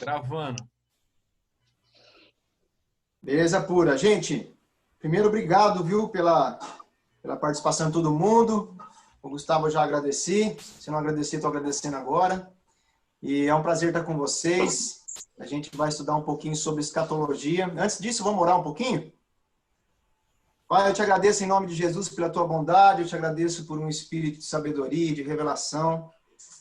Gravando. Beleza pura. Gente, primeiro, obrigado, viu, pela participação de todo mundo. O Gustavo eu já agradeci. Se não agradeci, estou agradecendo agora. E é um prazer estar com vocês. A gente vai estudar um pouquinho sobre escatologia. Antes disso, vamos orar um pouquinho? Pai, eu te agradeço em nome de Jesus pela tua bondade. Eu te agradeço por um espírito de sabedoria, de revelação,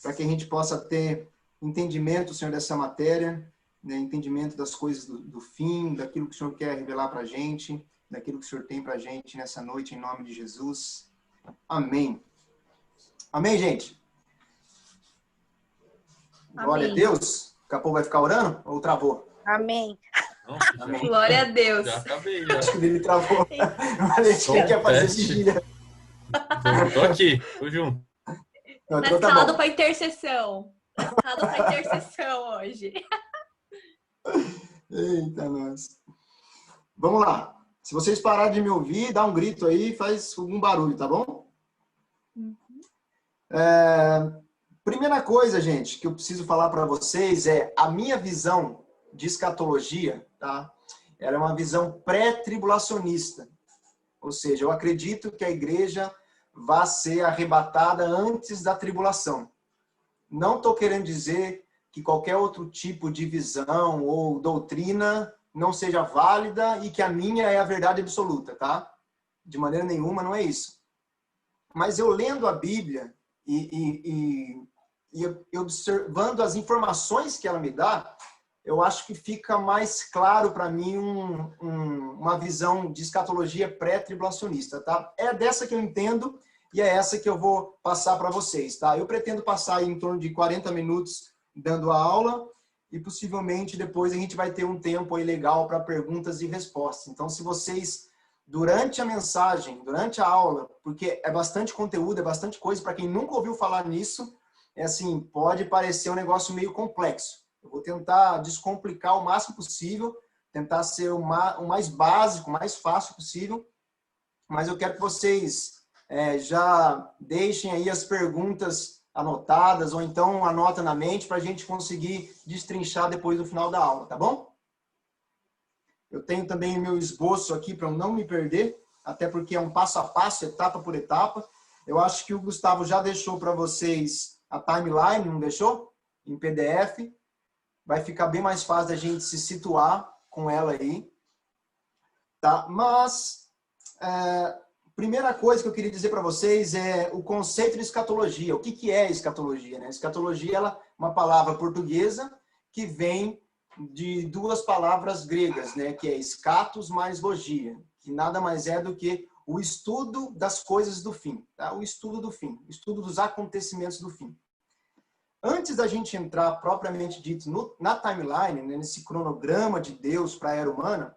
para que a gente possa ter entendimento, Senhor, dessa matéria, né? Entendimento das coisas do fim, daquilo que o Senhor quer revelar para a gente, daquilo que o Senhor tem para a gente nessa noite, em nome de Jesus. Amém. Amém, gente? Amém. Glória a Deus. Daqui a pouco vai ficar orando ou travou? Amém. Não, Amém. Glória a Deus. Já acabei, já. Acho que ele travou. Mas quem quer fazer vigília? Tô aqui, tô junto. Não, Na então tá escalado bom. para intercessão. Na escalado para intercessão hoje. Eita, nós. Vamos lá. Se vocês pararem de me ouvir, dá um grito aí, faz algum barulho, tá bom? Primeira coisa, gente, que eu preciso falar para vocês é a minha visão de escatologia, tá? Ela é uma visão pré-tribulacionista. Ou seja, eu acredito que a igreja vai ser arrebatada antes da tribulação. Não estou querendo dizer que qualquer outro tipo de visão ou doutrina não seja válida e que a minha é a verdade absoluta, tá? De maneira nenhuma, não é isso. Mas eu lendo a Bíblia e observando as informações que ela me dá, eu acho que fica mais claro para mim uma visão de escatologia pré-tribulacionista, tá? É dessa que eu entendo e é essa que eu vou passar para vocês, tá? Eu pretendo passar aí em torno de 40 minutos dando a aula e possivelmente depois a gente vai ter um tempo aí legal para perguntas e respostas. Então, se vocês, durante a mensagem, durante a aula, porque é bastante conteúdo, é bastante coisa, para quem nunca ouviu falar nisso, é assim, pode parecer um negócio meio complexo. Eu vou tentar descomplicar o máximo possível, tentar ser o mais básico, o mais fácil possível, mas eu quero que vocês já deixem aí as perguntas anotadas, ou então anota na mente para a gente conseguir destrinchar depois do final da aula, tá bom? Eu tenho também o meu esboço aqui para eu não me perder, até porque é um passo a passo, etapa por etapa. Eu acho que o Gustavo já deixou para vocês a timeline, não deixou? Em PDF. Vai ficar bem mais fácil da gente se situar com ela aí. Tá? Mas, primeira coisa que eu queria dizer para vocês é o conceito de escatologia. O que é escatologia? Né? Escatologia é uma palavra portuguesa que vem de duas palavras gregas, né? Que é escatos mais logia, que nada mais é do que o estudo das coisas do fim. Tá? O estudo do fim, o estudo dos acontecimentos do fim. Antes da gente entrar propriamente dito na timeline, né, nesse cronograma de Deus para a era humana,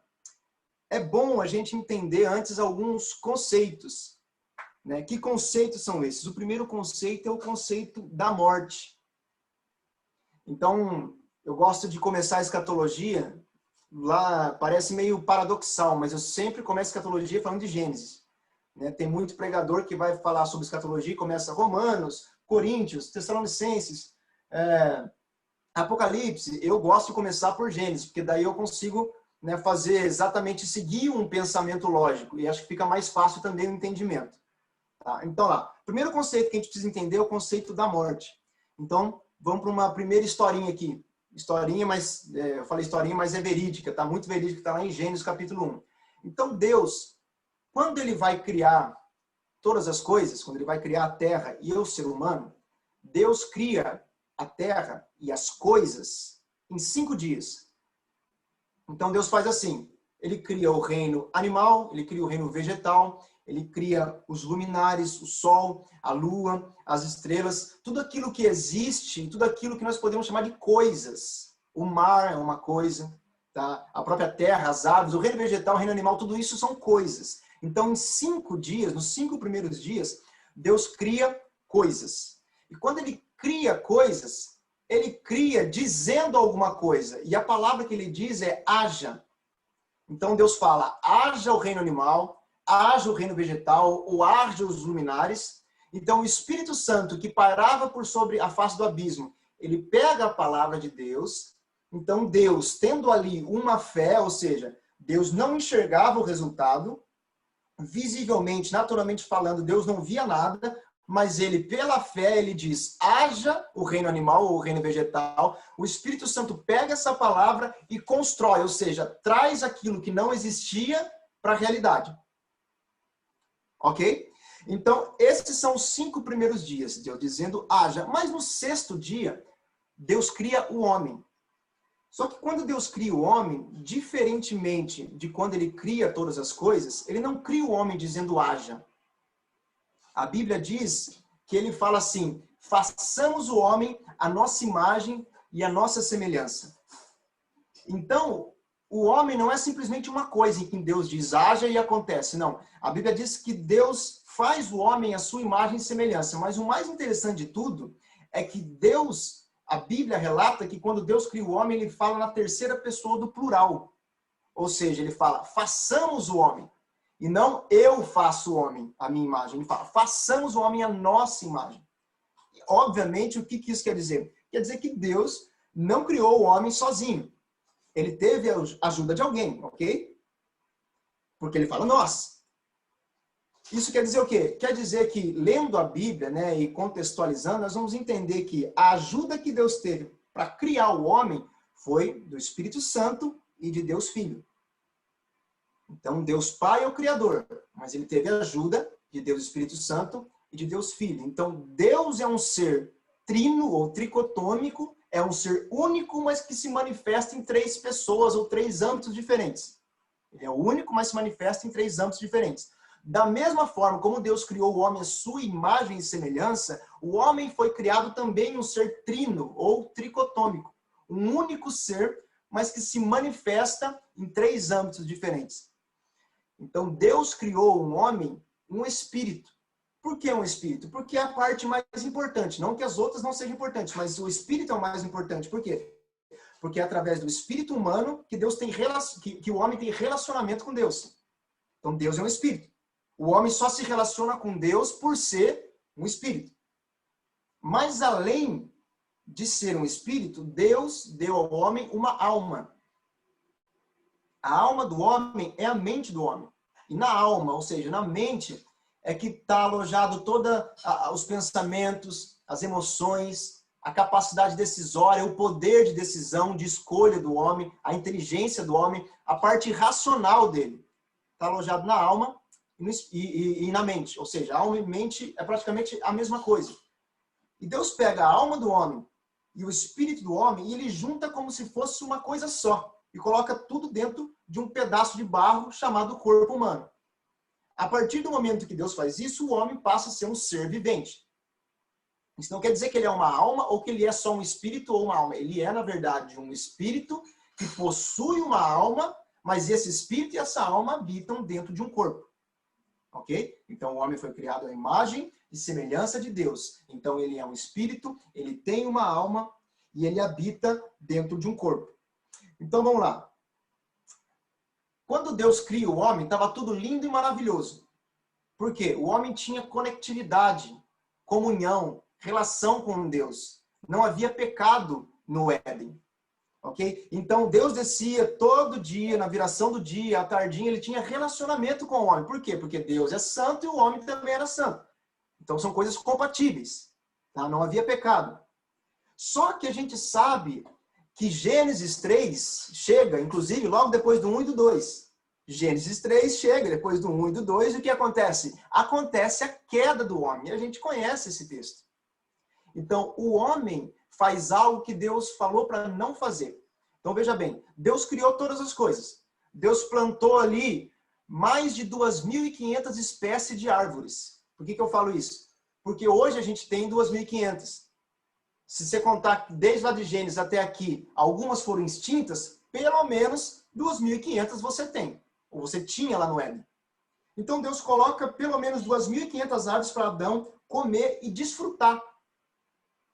é bom a gente entender antes alguns conceitos. Né? Que conceitos são esses? O primeiro conceito é o conceito da morte. Então, eu gosto de começar a escatologia, lá parece meio paradoxal, mas eu sempre começo a escatologia falando de Gênesis. Né? Tem muito pregador que vai falar sobre escatologia, começa Romanos, Coríntios, Tessalonicenses, Apocalipse. Eu gosto de começar por Gênesis, porque daí eu consigo, né, fazer exatamente, seguir um pensamento lógico, e acho que fica mais fácil também o entendimento. Tá? Então, lá, o primeiro conceito que a gente precisa entender é o conceito da morte. Então, vamos para uma primeira historinha aqui. Historinha, mas eu falei historinha, mas é verídica, tá? Muito verídica, está lá em Gênesis capítulo 1. Então, Deus, quando ele vai criar todas as coisas, quando ele vai criar a terra e o ser humano, Deus cria a terra e as coisas em 5 dias. Então Deus faz assim, ele cria o reino animal, ele cria o reino vegetal, ele cria os luminares, o sol, a lua, as estrelas, tudo aquilo que existe, tudo aquilo que nós podemos chamar de coisas. O mar é uma coisa, tá? A própria terra, as aves, o reino vegetal, o reino animal, tudo isso são coisas. Então, em 5 dias, nos 5 primeiros dias, Deus cria coisas. E quando ele cria coisas, ele cria dizendo alguma coisa. E a palavra que ele diz é haja. Então, Deus fala, haja o reino animal, haja o reino vegetal, ou haja os luminares. Então, o Espírito Santo, que pairava por sobre a face do abismo, ele pega a palavra de Deus, Então Deus, tendo ali uma fé, ou seja, Deus não enxergava o resultado, visivelmente, naturalmente falando, Deus não via nada, mas ele, pela fé, ele diz, haja o reino animal ou o reino vegetal. O Espírito Santo pega essa palavra e constrói, ou seja, traz aquilo que não existia para a realidade. Ok? Então, esses são os 5 primeiros dias, Deus dizendo, haja. Mas no 6º dia, Deus cria o homem. Só que quando Deus cria o homem, diferentemente de quando ele cria todas as coisas, ele não cria o homem dizendo haja. A Bíblia diz que ele fala assim, façamos o homem a nossa imagem e a nossa semelhança. Então, o homem não é simplesmente uma coisa em que Deus diz haja e acontece. Não, a Bíblia diz que Deus faz o homem a sua imagem e semelhança. Mas o mais interessante de tudo é que Deus, a Bíblia relata que quando Deus cria o homem, ele fala na terceira pessoa do plural. Ou seja, ele fala, façamos o homem. E não eu faço o homem, a minha imagem. Ele fala, façamos o homem a nossa imagem. E, obviamente, o que isso quer dizer? Quer dizer que Deus não criou o homem sozinho. Ele teve a ajuda de alguém, ok? Porque ele fala nós. Isso quer dizer o quê? Quer dizer que, lendo a Bíblia, né, e contextualizando, nós vamos entender que a ajuda que Deus teve para criar o homem foi do Espírito Santo e de Deus Filho. Então, Deus Pai é o Criador, mas ele teve a ajuda de Deus Espírito Santo e de Deus Filho. Então, Deus é um ser trino ou tricotômico, é um ser único, mas que se manifesta em 3 pessoas ou 3 âmbitos diferentes. Ele é único, mas se manifesta em 3 âmbitos diferentes. Da mesma forma como Deus criou o homem à sua imagem e semelhança, o homem foi criado também um ser trino ou tricotômico. Um único ser, mas que se manifesta em 3 âmbitos diferentes. Então, Deus criou um homem, um espírito. Por que um espírito? Porque é a parte mais importante. Não que as outras não sejam importantes, mas o espírito é o mais importante. Por quê? Porque é através do espírito humano que Deus tem que o homem tem relacionamento com Deus. Então, Deus é um espírito. O homem só se relaciona com Deus por ser um espírito. Mas além de ser um espírito, Deus deu ao homem uma alma. A alma do homem é a mente do homem. E na alma, ou seja, na mente, é que está alojado todos os pensamentos, as emoções, a capacidade decisória, o poder de decisão, de escolha do homem, a inteligência do homem, a parte racional dele. Está alojado na alma e na mente. Ou seja, alma e mente é praticamente a mesma coisa. E Deus pega a alma do homem e o espírito do homem e ele junta como se fosse uma coisa só. E coloca tudo dentro de um pedaço de barro chamado corpo humano. A partir do momento que Deus faz isso, o homem passa a ser um ser vivente. Isso não quer dizer que ele é uma alma ou que ele é só um espírito ou uma alma. Ele é, na verdade, um espírito que possui uma alma, mas esse espírito e essa alma habitam dentro de um corpo. Ok? Então, o homem foi criado à imagem e semelhança de Deus. Então, ele é um espírito, ele tem uma alma e ele habita dentro de um corpo. Então, vamos lá. Quando Deus cria o homem, estava tudo lindo e maravilhoso. Por quê? O homem tinha conectividade, comunhão, relação com Deus. Não havia pecado no Éden. Ok? Então, Deus descia todo dia, na viração do dia, à tardinha, ele tinha relacionamento com o homem. Por quê? Porque Deus é santo e o homem também era santo. Então, são coisas compatíveis. Tá? Não havia pecado. Só que a gente sabe que Gênesis 3 chega, inclusive, logo depois do 1 e do 2. Gênesis 3 chega depois do 1 e do 2, e o que acontece? Acontece a queda do homem. E a gente conhece esse texto. Então, o homem faz algo que Deus falou para não fazer. Então, veja bem, Deus criou todas as coisas. Deus plantou ali mais de 2.500 espécies de árvores. Por que eu falo isso? Porque hoje a gente tem 2.500. Se você contar desde lá de Gênesis até aqui, algumas foram extintas, pelo menos 2.500 você tem. Ou você tinha lá no Éden. Então Deus coloca pelo menos 2.500 árvores para Adão comer e desfrutar.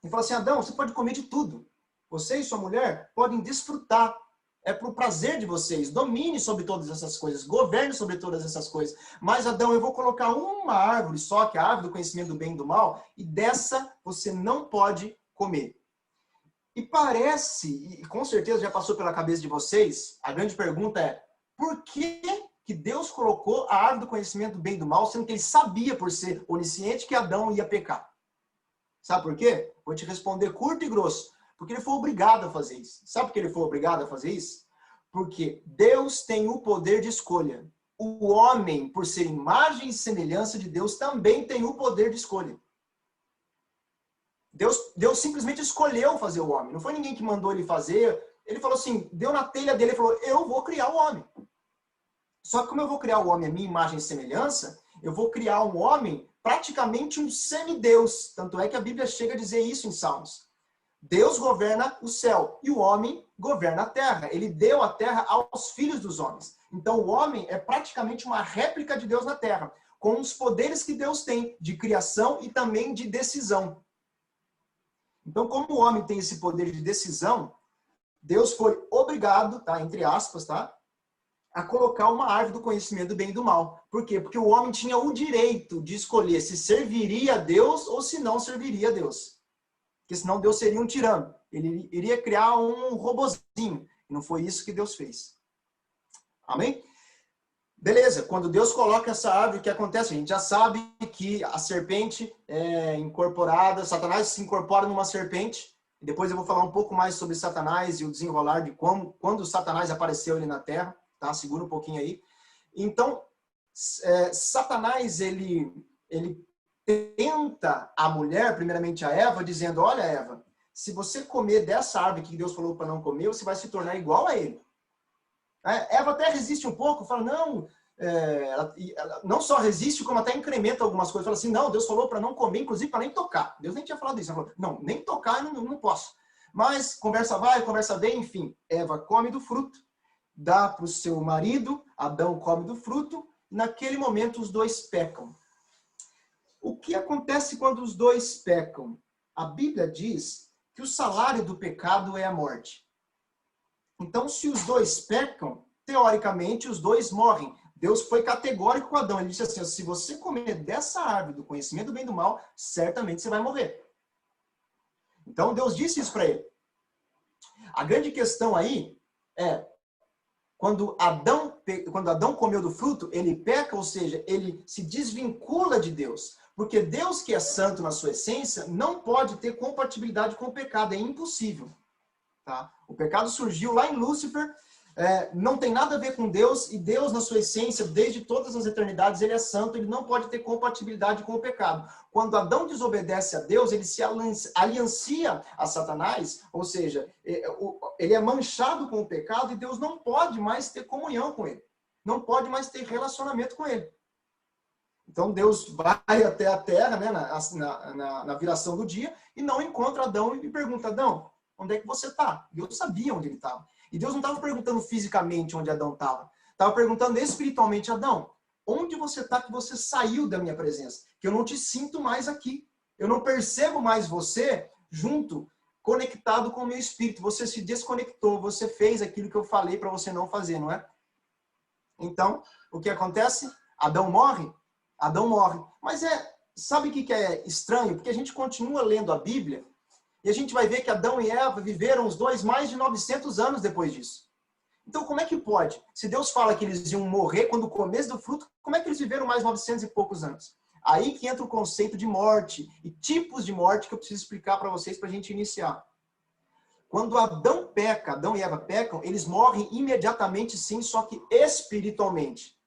Ele fala assim, Adão, você pode comer de tudo. Você e sua mulher podem desfrutar. É para o prazer de vocês. Domine sobre todas essas coisas. Governe sobre todas essas coisas. Mas, Adão, eu vou colocar uma árvore só, que é a árvore do conhecimento do bem e do mal, e dessa você não pode comer. E parece, e com certeza já passou pela cabeça de vocês, a grande pergunta é, por que que Deus colocou a árvore do conhecimento do bem e do mal, sendo que ele sabia, por ser onisciente, que Adão ia pecar? Sabe por quê? Vou te responder curto e grosso. Porque ele foi obrigado a fazer isso. Sabe por que ele foi obrigado a fazer isso? Porque Deus tem o poder de escolha. O homem, por ser imagem e semelhança de Deus, também tem o poder de escolha. Deus simplesmente escolheu fazer o homem. Não foi ninguém que mandou ele fazer. Ele falou assim, deu na telha dele e falou, eu vou criar o homem. Só que como eu vou criar o homem a minha imagem e semelhança, eu vou criar um homem praticamente um semideus. Tanto é que a Bíblia chega a dizer isso em Salmos. Deus governa o céu e o homem governa a terra. Ele deu a terra aos filhos dos homens. Então o homem é praticamente uma réplica de Deus na terra, com os poderes que Deus tem de criação e também de decisão. Então, como o homem tem esse poder de decisão, Deus foi obrigado, tá, entre aspas, tá, a colocar uma árvore do conhecimento do bem e do mal. Por quê? Porque o homem tinha o direito de escolher se serviria a Deus ou se não serviria a Deus. Porque senão Deus seria um tirano. Ele iria criar um robozinho. E não foi isso que Deus fez. Amém? Beleza, quando Deus coloca essa árvore, o que acontece? A gente já sabe que a serpente é incorporada, Satanás se incorpora numa serpente. E depois eu vou falar um pouco mais sobre Satanás e o desenrolar de quando Satanás apareceu ali na Terra. Tá? Segura um pouquinho aí. Então, Satanás, ele tenta a mulher, primeiramente a Eva, dizendo, olha Eva, se você comer dessa árvore que Deus falou para não comer, você vai se tornar igual a ele. Eva até resiste um pouco, fala, não, ela não só resiste, como até incrementa algumas coisas. Fala assim, não, Deus falou para não comer, inclusive para nem tocar. Deus nem tinha falado isso. Ela falou, não, nem tocar eu não posso. Mas conversa vai, conversa vem, enfim. Eva come do fruto, dá para o seu marido, Adão come do fruto, e naquele momento os dois pecam. O que acontece quando os dois pecam? A Bíblia diz que o salário do pecado é a morte. Então, se os dois pecam, teoricamente, os dois morrem. Deus foi categórico com Adão. Ele disse assim, se você comer dessa árvore do conhecimento do bem e do mal, certamente você vai morrer. Então, Deus disse isso para ele. A grande questão aí é, quando Adão comeu do fruto, ele peca, ou seja, ele se desvincula de Deus. Porque Deus, que é santo na sua essência, não pode ter compatibilidade com o pecado. É impossível. Tá? O pecado surgiu lá em Lúcifer, não tem nada a ver com Deus, e Deus, na sua essência, desde todas as eternidades, ele é santo, ele não pode ter compatibilidade com o pecado. Quando Adão desobedece a Deus, ele se aliancia a Satanás, ou seja, ele é manchado com o pecado, e Deus não pode mais ter comunhão com ele, não pode mais ter relacionamento com ele. Então Deus vai até a terra, né, na viração do dia, e não encontra Adão e pergunta, Adão, onde é que você está? Deus sabia onde ele estava. E Deus não estava perguntando fisicamente onde Adão estava. Estava perguntando espiritualmente, Adão, onde você está que você saiu da minha presença? Que eu não te sinto mais aqui. Eu não percebo mais você junto, conectado com o meu espírito. Você se desconectou, você fez aquilo que eu falei para você não fazer, não é? Então, o que acontece? Adão morre? Adão morre. Mas sabe o que é estranho? Porque a gente continua lendo a Bíblia, e a gente vai ver que Adão e Eva viveram os dois mais de 900 anos depois disso. Então, como é que pode? Se Deus fala que eles iam morrer quando o começo do fruto, como é que eles viveram mais 900 e poucos anos? Aí que entra o conceito de morte e tipos de morte que eu preciso explicar para vocês para a gente iniciar. Quando Adão e Eva pecam, eles morrem imediatamente sim, só que espiritualmente.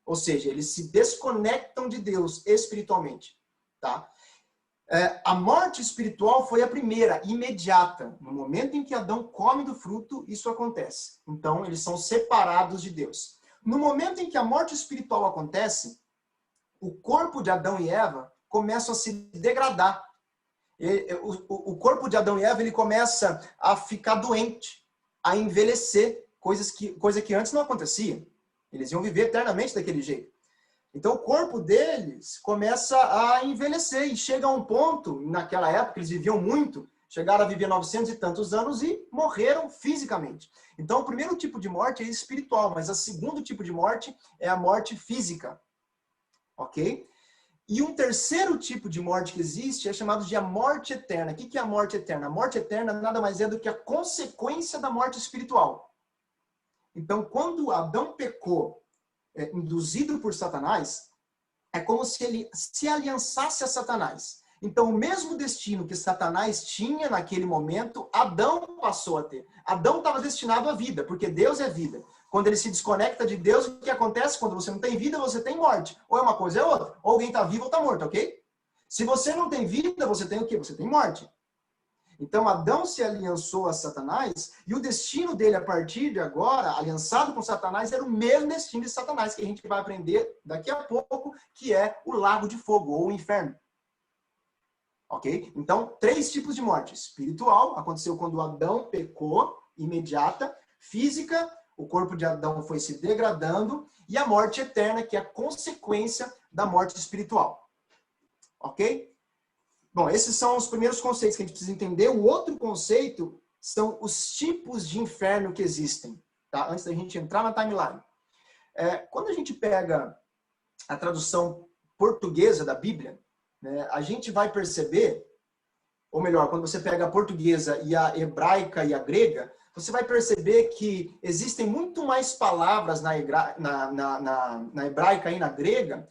Ou seja, eles se desconectam de Deus espiritualmente. Tá? A morte espiritual foi a primeira, imediata. No momento em que Adão come do fruto, isso acontece. Então, eles são separados de Deus. No momento em que a morte espiritual acontece, o corpo de Adão e Eva começa a se degradar. O corpo de Adão e Eva ele começa a ficar doente, a envelhecer, coisa que antes não acontecia. Eles iam viver eternamente daquele jeito. Então, o corpo deles começa a envelhecer e chega a um ponto, naquela época eles viviam muito, chegaram a viver 900 e tantos anos e morreram fisicamente. Então, o primeiro tipo de morte é espiritual, mas o segundo tipo de morte é a morte física. Ok? E um terceiro tipo de morte que existe é chamado de a morte eterna. O que é a morte eterna? A morte eterna nada mais é do que a consequência da morte espiritual. Então, quando Adão pecou, induzido por Satanás, é como se ele se aliançasse a Satanás. Então, o mesmo destino que Satanás tinha naquele momento, Adão passou a ter. Adão estava destinado à vida, porque Deus é vida. Quando ele se desconecta de Deus, o que acontece? Quando você não tem vida, você tem morte. Ou é uma coisa ou é outra. Ou alguém está vivo ou está morto, ok? Se você não tem vida, você tem o quê? Você tem morte. Então, Adão se aliançou a Satanás e o destino dele, a partir de agora, aliançado com Satanás, era o mesmo destino de Satanás, que a gente vai aprender daqui a pouco, que é o lago de fogo, ou o inferno. Ok? Então, 3 tipos de morte. Espiritual, aconteceu quando Adão pecou, imediata. Física, o corpo de Adão foi se degradando. E a morte eterna, que é a consequência da morte espiritual. Ok? Bom, esses são os primeiros conceitos que a gente precisa entender. O outro conceito são os tipos de inferno que existem. Tá? Antes da gente entrar na timeline. Quando a gente pega a tradução portuguesa da Bíblia, né, a gente vai perceber, ou melhor, quando você pega a portuguesa e a hebraica e a grega, você vai perceber que existem muito mais palavras na hebraica e na grega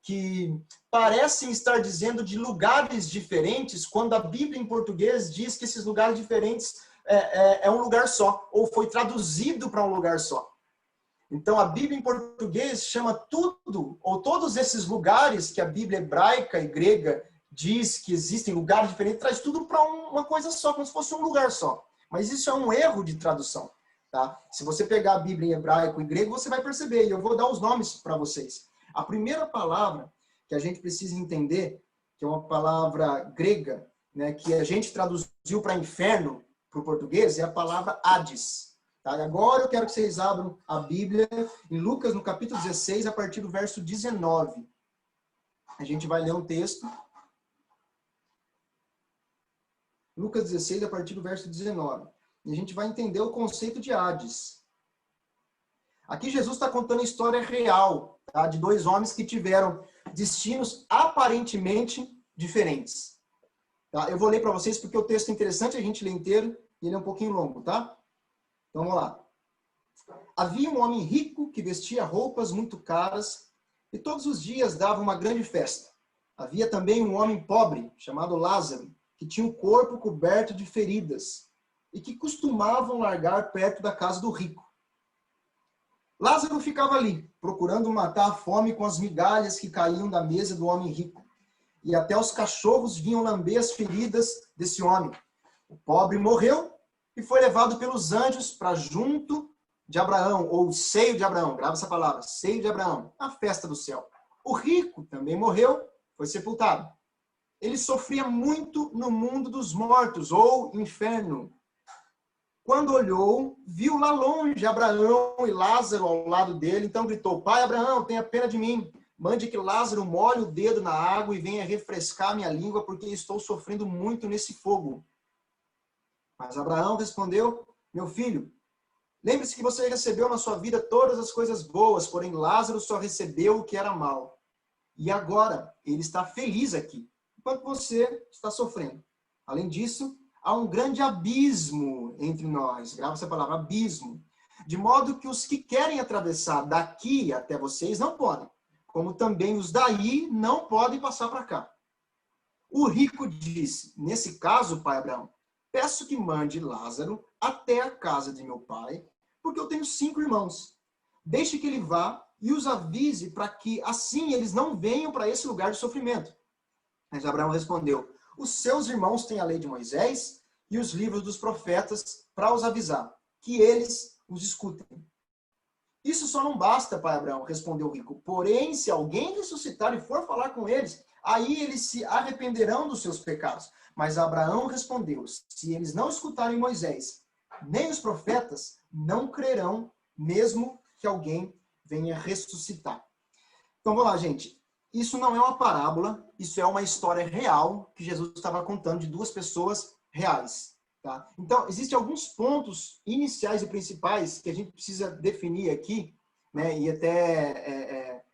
que parecem estar dizendo de lugares diferentes, quando a Bíblia em português diz que esses lugares diferentes é um lugar só, ou foi traduzido para um lugar só. Então, a Bíblia em português chama tudo, ou todos esses lugares que a Bíblia hebraica e grega diz que existem lugares diferentes, traz tudo para uma coisa só, como se fosse um lugar só. Mas isso é um erro de tradução. Tá? Se você pegar a Bíblia em hebraico e grego, você vai perceber, e eu vou dar os nomes para vocês. A primeira palavra que a gente precisa entender, que é uma palavra grega, né, que a gente traduziu para inferno, para o português, é a palavra Hades. Tá? E agora eu quero que vocês abram a Bíblia em Lucas, no capítulo 16, a partir do verso 19. A gente vai ler um texto. Lucas 16, a partir do verso 19. E a gente vai entender o conceito de Hades. Aqui Jesus está contando a história real, tá? De 2 homens que tiveram destinos aparentemente diferentes. Tá? Eu vou ler para vocês porque o texto é interessante, a gente lê inteiro e ele é um pouquinho longo, tá? Então, vamos lá. Havia um homem rico que vestia roupas muito caras e todos os dias dava uma grande festa. Havia também um homem pobre, chamado Lázaro, que tinha o corpo coberto de feridas e que costumavam largar perto da casa do rico. Lázaro ficava ali, procurando matar a fome com as migalhas que caíam da mesa do homem rico. E até os cachorros vinham lamber as feridas desse homem. O pobre morreu e foi levado pelos anjos para junto de Abraão, ou seio de Abraão, grava essa palavra, seio de Abraão, a festa do céu. O rico também morreu, foi sepultado. Ele sofria muito no mundo dos mortos, ou inferno. Quando olhou, viu lá longe Abraão e Lázaro ao lado dele, então gritou: Pai Abraão, tenha pena de mim. Mande que Lázaro molhe o dedo na água e venha refrescar minha língua, porque estou sofrendo muito nesse fogo. Mas Abraão respondeu: Meu filho, lembre-se que você recebeu na sua vida todas as coisas boas, porém Lázaro só recebeu o que era mal. E agora ele está feliz aqui, enquanto você está sofrendo. Além disso, há um grande abismo entre nós. Grava essa palavra, abismo. De modo que os que querem atravessar daqui até vocês não podem, como também os daí não podem passar para cá. O rico disse: Nesse caso, pai Abraão, peço que mande Lázaro até a casa de meu pai, porque eu tenho 5 irmãos. Deixe que ele vá e os avise para que assim eles não venham para esse lugar de sofrimento. Mas Abraão respondeu: Os seus irmãos têm a lei de Moisés e os livros dos profetas para os avisar, que eles os escutem. Isso só não basta, pai Abraão, respondeu o rico. Porém, se alguém ressuscitar e for falar com eles, aí eles se arrependerão dos seus pecados. Mas Abraão respondeu: Se eles não escutarem Moisés, nem os profetas, não crerão, mesmo que alguém venha ressuscitar. Então, vamos lá, gente. Isso não é uma parábola, isso é uma história real que Jesus estava contando de 2 pessoas reais. Tá? Então, existem alguns pontos iniciais e principais que a gente precisa definir aqui, né? E até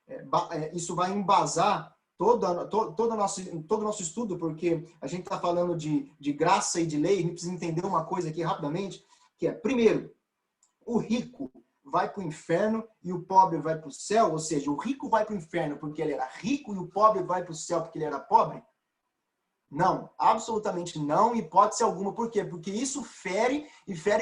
isso vai embasar todo o nosso estudo, porque a gente está falando de graça e de lei, a gente precisa entender uma coisa aqui rapidamente, que é, primeiro, o rico vai para o inferno e o pobre vai para o céu, ou seja, o rico vai para o inferno porque ele era rico e o pobre vai para o céu porque ele era pobre? Não, absolutamente não, hipótese alguma. Por quê? Porque isso fere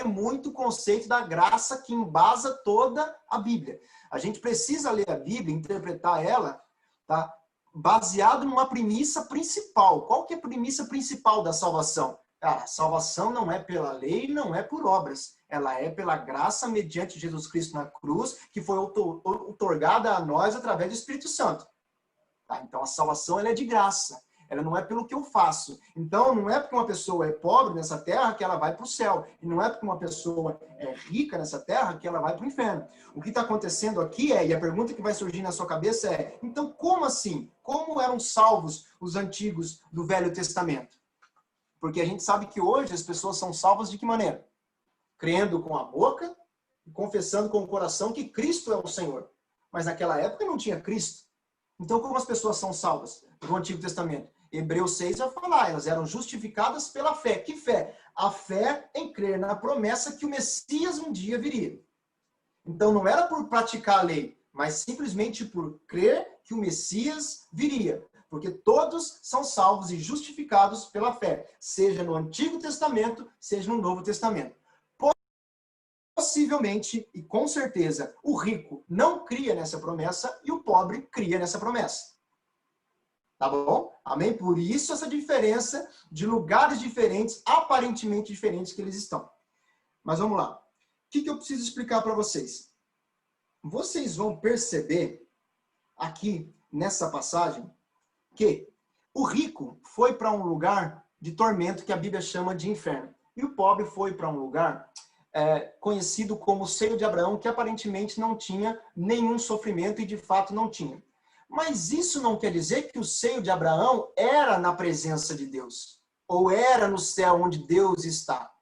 muito o conceito da graça que embasa toda a Bíblia. A gente precisa ler a Bíblia, interpretar ela, tá? Baseado numa premissa principal. Qual que é a premissa principal da salvação? A salvação não é pela lei, não é por obras. Ela é pela graça mediante Jesus Cristo na cruz, que foi outorgada a nós através do Espírito Santo. Tá? Então a salvação ela é de graça. Ela não é pelo que eu faço. Então, não é porque uma pessoa é pobre nessa terra que ela vai para o céu. E não é porque uma pessoa é rica nessa terra que ela vai para o inferno. O que está acontecendo aqui e a pergunta que vai surgir na sua cabeça é, então como assim? Como eram salvos os antigos do Velho Testamento? Porque a gente sabe que hoje as pessoas são salvas de que maneira? Crendo com a boca e confessando com o coração que Cristo é o Senhor. Mas naquela época não tinha Cristo. Então, como as pessoas são salvas do Antigo Testamento? Hebreus 6 vai falar, elas eram justificadas pela fé. Que fé? A fé em crer na promessa que o Messias um dia viria. Então não era por praticar a lei, mas simplesmente por crer que o Messias viria. Porque todos são salvos e justificados pela fé, seja no Antigo Testamento, seja no Novo Testamento. Possivelmente, e com certeza, o rico não cria nessa promessa e o pobre cria nessa promessa. Tá bom? Amém? Por isso essa diferença de lugares diferentes, aparentemente diferentes que eles estão. Mas vamos lá. O que eu preciso explicar para vocês? Vocês vão perceber aqui nessa passagem que o rico foi para um lugar de tormento que a Bíblia chama de inferno. E o pobre foi para um lugar conhecido como seio de Abraão, que aparentemente não tinha nenhum sofrimento e de fato não tinha. Mas isso não quer dizer que o seio de Abraão era na presença de Deus, ou era no céu onde Deus está.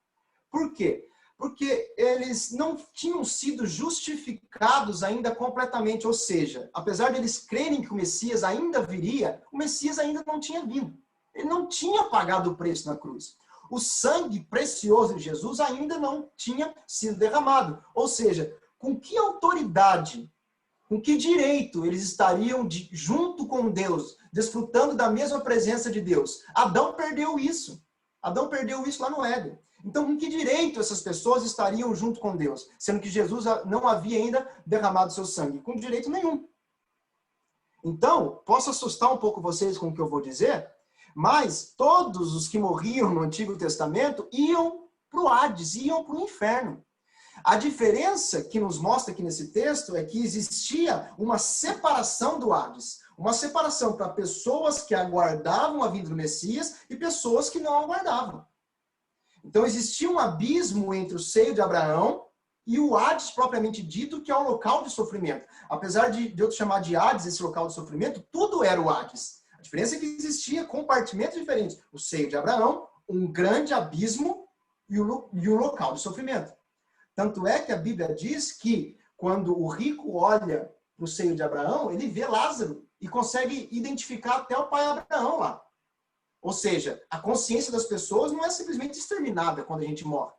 Por quê? Porque eles não tinham sido justificados ainda completamente, ou seja, apesar de eles crerem que o Messias ainda viria, o Messias ainda não tinha vindo. Ele não tinha pagado o preço na cruz. O sangue precioso de Jesus ainda não tinha sido derramado. Ou seja, com que autoridade, com que direito eles estariam junto com Deus, desfrutando da mesma presença de Deus? Adão perdeu isso. Adão perdeu isso lá no Éden. Então, com que direito essas pessoas estariam junto com Deus? Sendo que Jesus não havia ainda derramado seu sangue. Com direito nenhum. Então, posso assustar um pouco vocês com o que eu vou dizer, mas todos os que morriam no Antigo Testamento iam para o Hades, iam para o inferno. A diferença que nos mostra aqui nesse texto é que existia uma separação do Hades. Uma separação para pessoas que aguardavam a vinda do Messias e pessoas que não aguardavam. Então existia um abismo entre o seio de Abraão e o Hades propriamente dito, que é um local de sofrimento. Apesar de eu chamar de Hades esse local de sofrimento, tudo era o Hades. A diferença é que existia compartimentos diferentes. O seio de Abraão, um grande abismo e o local de sofrimento. Tanto é que a Bíblia diz que quando o rico olha para o seio de Abraão, ele vê Lázaro e consegue identificar até o pai Abraão lá. Ou seja, a consciência das pessoas não é simplesmente exterminada quando a gente morre.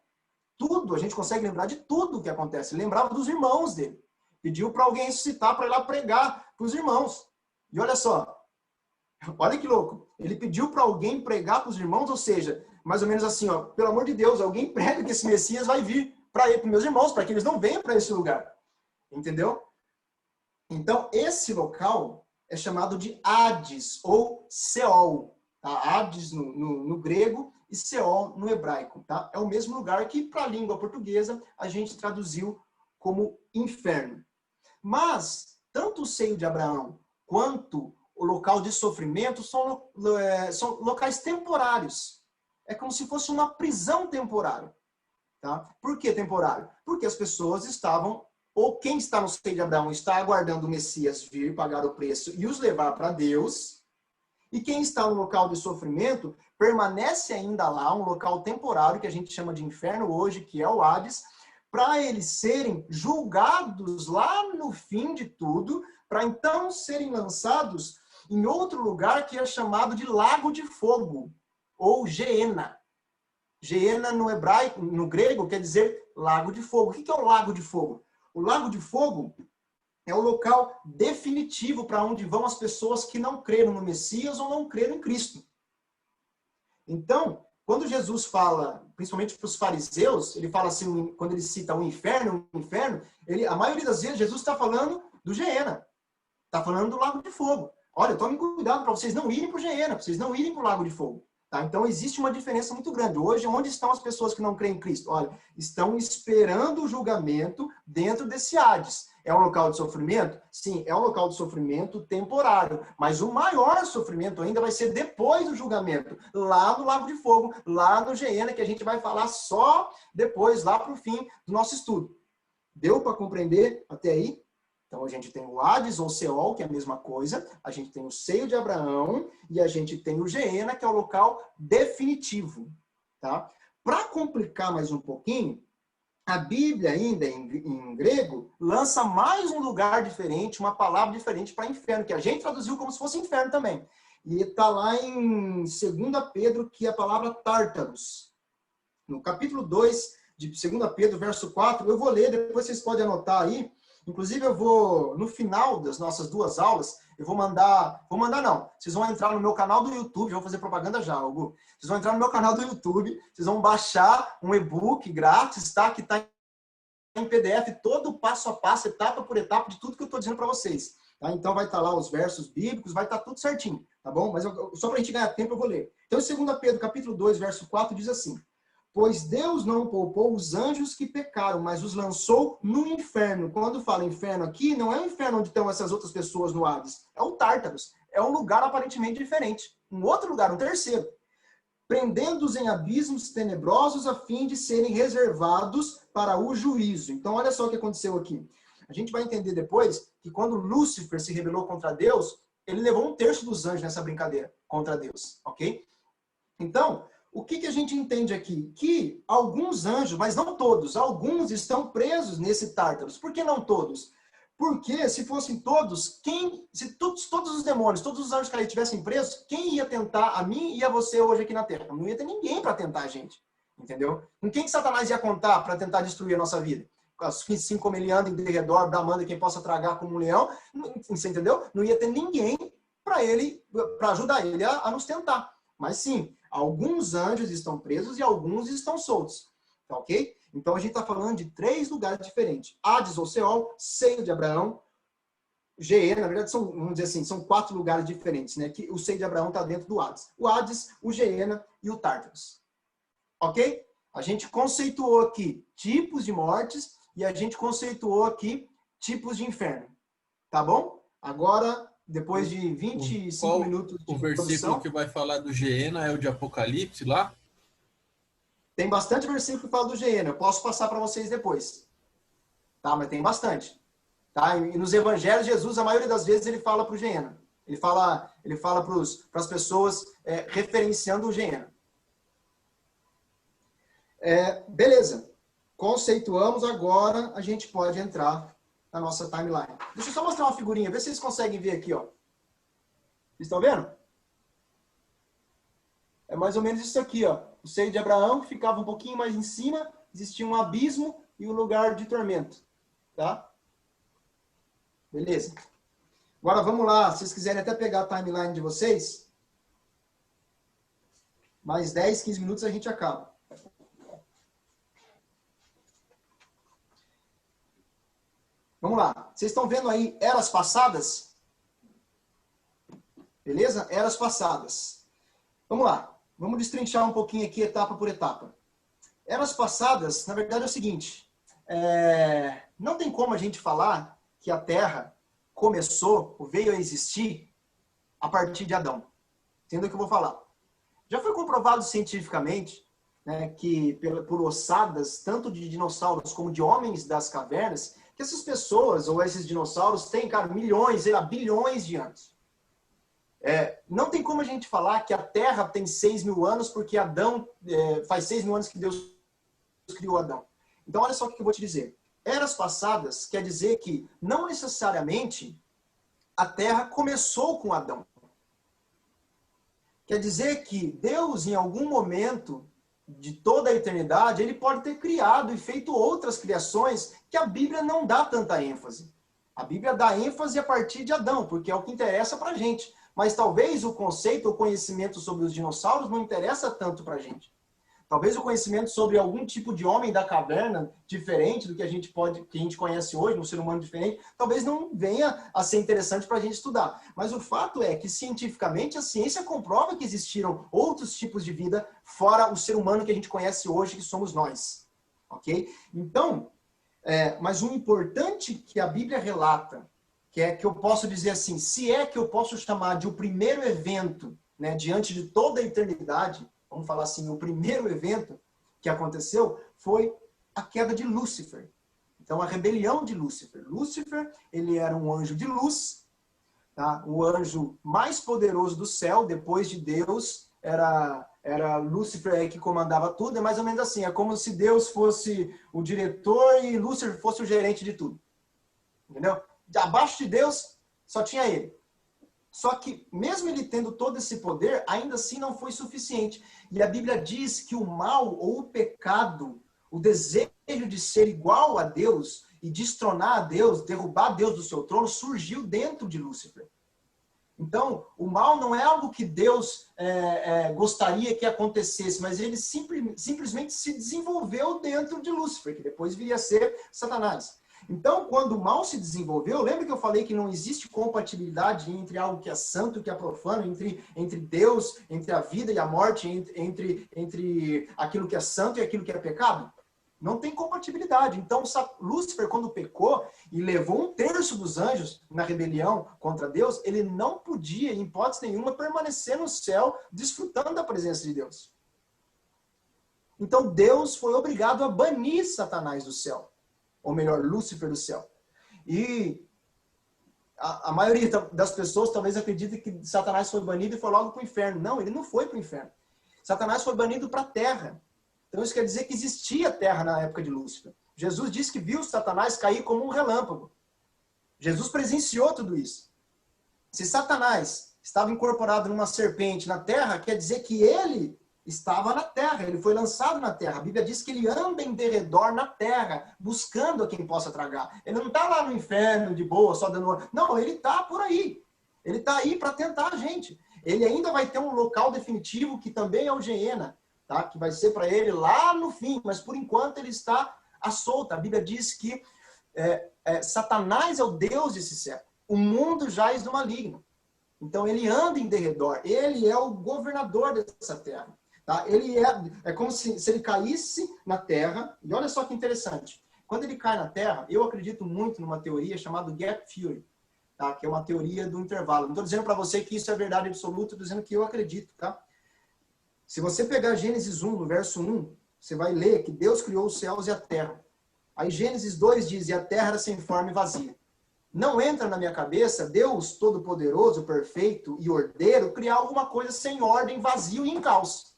Tudo, a gente consegue lembrar de tudo o que acontece. Ele lembrava dos irmãos dele. Pediu para alguém ressuscitar para ir lá pregar para os irmãos. E olha só, olha que louco. Ele pediu para alguém pregar para os irmãos, ou seja, mais ou menos assim, ó, pelo amor de Deus, alguém prega que esse Messias vai vir para ir para os meus irmãos, para que eles não venham para esse lugar. Entendeu? Então, esse local é chamado de Hades, ou Seol. Tá? Hades no grego e Seol no hebraico. Tá? É o mesmo lugar que, para a língua portuguesa, a gente traduziu como inferno. Mas, tanto o seio de Abraão quanto o local de sofrimento são locais temporários. É como se fosse uma prisão temporária. Tá? Por que temporário? Porque as pessoas estavam, ou quem está no seio de Abraão está aguardando o Messias vir, pagar o preço e os levar para Deus. E quem está no local de sofrimento permanece ainda lá, um local temporário que a gente chama de inferno hoje, que é o Hades, para eles serem julgados lá no fim de tudo, para então serem lançados em outro lugar que é chamado de Lago de Fogo, ou Geena. Geena no hebraico, no grego, quer dizer Lago de Fogo. O que é o Lago de Fogo? O Lago de Fogo é o local definitivo para onde vão as pessoas que não creram no Messias ou não creram em Cristo. Então, quando Jesus fala, principalmente para os fariseus, ele fala assim, quando ele cita o inferno, a maioria das vezes Jesus está falando do Geena. Está falando do Lago de Fogo. Olha, tome cuidado para vocês não irem para o Geena, para vocês não irem para o Lago de Fogo. Tá? Então, existe uma diferença muito grande. Hoje, onde estão as pessoas que não creem em Cristo? Olha, estão esperando o julgamento dentro desse Hades. É um local de sofrimento? Sim, é um local de sofrimento temporário. Mas o maior sofrimento ainda vai ser depois do julgamento. Lá no Lago de Fogo, lá no Geena, que a gente vai falar só depois, lá para o fim do nosso estudo. Deu para compreender até aí? Então, a gente tem o Hades ou Seol, que é a mesma coisa. A gente tem o seio de Abraão e a gente tem o Geena, que é o local definitivo. Tá? Para complicar mais um pouquinho, a Bíblia, ainda em grego, lança mais um lugar diferente, uma palavra diferente para inferno, que a gente traduziu como se fosse inferno também. E está lá em 2 Pedro, que é a palavra Tártaros. No capítulo 2 de 2 Pedro, verso 4, eu vou ler, depois vocês podem anotar aí. Inclusive, eu vou, no final das nossas 2 aulas, eu vou mandar não, vocês vão entrar no meu canal do YouTube, eu vou fazer propaganda já, Hugo. Vocês vão entrar no meu canal do YouTube, vocês vão baixar um e-book grátis, tá? Que está em PDF, todo passo a passo, etapa por etapa, de tudo que eu estou dizendo para vocês. Tá? Então, vai estar lá os versos bíblicos, vai estar tudo certinho, tá bom? Mas só para a gente ganhar tempo, eu vou ler. Então, em 2 Pedro, capítulo 2, verso 4, diz assim: pois Deus não poupou os anjos que pecaram, mas os lançou no inferno. Quando fala inferno aqui, não é o inferno onde estão essas outras pessoas no Hades. É o Tártaros. É um lugar aparentemente diferente. Um outro lugar, um terceiro. Prendendo-os em abismos tenebrosos a fim de serem reservados para o juízo. Então, olha só o que aconteceu aqui. A gente vai entender depois que quando Lúcifer se rebelou contra Deus, ele levou 1/3 dos anjos nessa brincadeira contra Deus. Ok? Então, o que a gente entende aqui? Que alguns anjos, mas não todos, alguns estão presos nesse Tártaros. Por que não todos? Porque se fossem todos, se todos os demônios, todos os anjos que estivessem presos, quem ia tentar a mim e a você hoje aqui na Terra? Não ia ter ninguém para tentar a gente. Entendeu? Com quem que Satanás ia contar para tentar destruir a nossa vida? Assim como ele anda em derredor, bramando quem possa tragar como um leão, você entendeu? Não ia ter ninguém para ajudar ele a nos tentar. Mas sim, alguns anjos estão presos e alguns estão soltos. Tá ok? Então a gente está falando de 3 lugares diferentes. Hades ou Seol, seio de Abraão, Geena, na verdade vamos dizer assim, são 4 lugares diferentes, né? Que o seio de Abraão está dentro do Hades. O Hades, o Geena e o Tártaros. Ok? A gente conceituou aqui tipos de mortes e a gente conceituou aqui tipos de inferno. Tá bom? Agora, depois de 25 minutos de o versículo introdução, que vai falar do Geena é o de Apocalipse lá? tem bastante versículo que fala do Geena. Eu posso passar para vocês depois. Tá? Mas tem bastante. Tá? E nos evangelhos, Jesus, a maioria das vezes, ele fala para o Geena. Ele fala para as pessoas referenciando o Geena. Beleza. Conceituamos, agora a gente pode entrar na nossa timeline. Deixa eu só mostrar uma figurinha, ver se vocês conseguem ver aqui, ó. Vocês estão vendo? É mais ou menos isso aqui, ó. O seio de Abraão, que ficava um pouquinho mais em cima, existia um abismo e um lugar de tormento. Tá? Beleza. Agora vamos lá, se vocês quiserem até pegar a timeline de vocês, mais 10, 15 minutos a gente acaba. Vamos lá. Vocês estão vendo aí eras passadas? Beleza? Eras passadas. Vamos lá. Vamos destrinchar um pouquinho aqui, etapa por etapa. Eras passadas, na verdade, é o seguinte. Não tem como a gente falar que a Terra começou, ou veio a existir, a partir de Adão. Entendeu o que eu vou falar? Já foi comprovado cientificamente, né, que por ossadas, tanto de dinossauros como de homens das cavernas, que essas pessoas, ou esses dinossauros, têm, cara, milhões, bilhões de anos. Não tem como a gente falar que a Terra tem 6.000 anos, porque Adão, faz 6.000 anos que Deus criou Adão. Então, olha só o que eu vou te dizer. Eras passadas quer dizer que, não necessariamente, a Terra começou com Adão. Quer dizer que Deus, em algum momento de toda a eternidade, ele pode ter criado e feito outras criações que a Bíblia não dá tanta ênfase. A Bíblia dá ênfase a partir de Adão, porque é o que interessa para a gente. Mas talvez o conceito, o conhecimento sobre os dinossauros não interessa tanto para a gente. Talvez o conhecimento sobre algum tipo de homem da caverna, diferente do que a gente conhece hoje, um ser humano diferente, talvez não venha a ser interessante para a gente estudar. Mas o fato é que, cientificamente, a ciência comprova que existiram outros tipos de vida fora o ser humano que a gente conhece hoje, que somos nós. Ok? Então, mas o importante que a Bíblia relata, que eu posso dizer assim, se é que eu posso chamar de o primeiro evento, né, diante de toda a eternidade, vamos falar assim, o primeiro evento que aconteceu foi a queda de Lúcifer. Então, a rebelião de Lúcifer. Lúcifer, ele era um anjo de luz, tá? O anjo mais poderoso do céu, depois de Deus, era Lúcifer aí que comandava tudo. É mais ou menos assim, é como se Deus fosse o diretor e Lúcifer fosse o gerente de tudo. Entendeu? Abaixo de Deus, só tinha ele. Só que, mesmo ele tendo todo esse poder, ainda assim não foi suficiente. E a Bíblia diz que o mal ou o pecado, o desejo de ser igual a Deus e destronar a Deus, derrubar Deus do seu trono, surgiu dentro de Lúcifer. Então, o mal não é algo que Deus gostaria que acontecesse, mas ele simplesmente se desenvolveu dentro de Lúcifer, que depois viria a ser Satanás. Então, quando o mal se desenvolveu, lembra que eu falei que não existe compatibilidade entre algo que é santo e que é profano, entre Deus, entre a vida e a morte, entre aquilo que é santo e aquilo que é pecado? Não tem compatibilidade. Então, Lúcifer, quando pecou e levou 1/3 dos anjos na rebelião contra Deus, ele não podia, em hipótese nenhuma, permanecer no céu desfrutando da presença de Deus. Então, Deus foi obrigado a banir Satanás do céu. Ou melhor, Lúcifer do céu. E a maioria das pessoas talvez acredite que Satanás foi banido e foi logo para o inferno. Não, ele não foi para o inferno. Satanás foi banido para a terra. Então isso quer dizer que existia terra na época de Lúcifer. Jesus disse que viu Satanás cair como um relâmpago. Jesus presenciou tudo isso. Se Satanás estava incorporado numa serpente na terra, quer dizer que ele estava na terra, ele foi lançado na terra. A Bíblia diz que ele anda em derredor na terra, buscando a quem possa tragar. Ele não está lá no inferno, de boa, só dando... Não, ele está por aí. Ele está aí para tentar a gente. Ele ainda vai ter um local definitivo, que também é o Geena, tá? Que vai ser para ele lá no fim, mas por enquanto ele está à solta. A Bíblia diz que Satanás é o Deus desse século. O mundo jaz do maligno. Então ele anda em derredor. Ele é o governador dessa terra. Tá? Ele é como se ele caísse na Terra, e olha só que interessante. Quando ele cai na Terra, eu acredito muito numa teoria chamada Gap Theory, tá? Que é uma teoria do intervalo. Não estou dizendo para você que isso é verdade absoluta, estou dizendo que eu acredito. Tá? Se você pegar Gênesis 1, no verso 1, você vai ler que Deus criou os céus e a terra. Aí Gênesis 2 diz, e a terra era sem forma e vazia. Não entra na minha cabeça Deus Todo-Poderoso, Perfeito e Ordeiro criar alguma coisa sem ordem, vazio e em caos.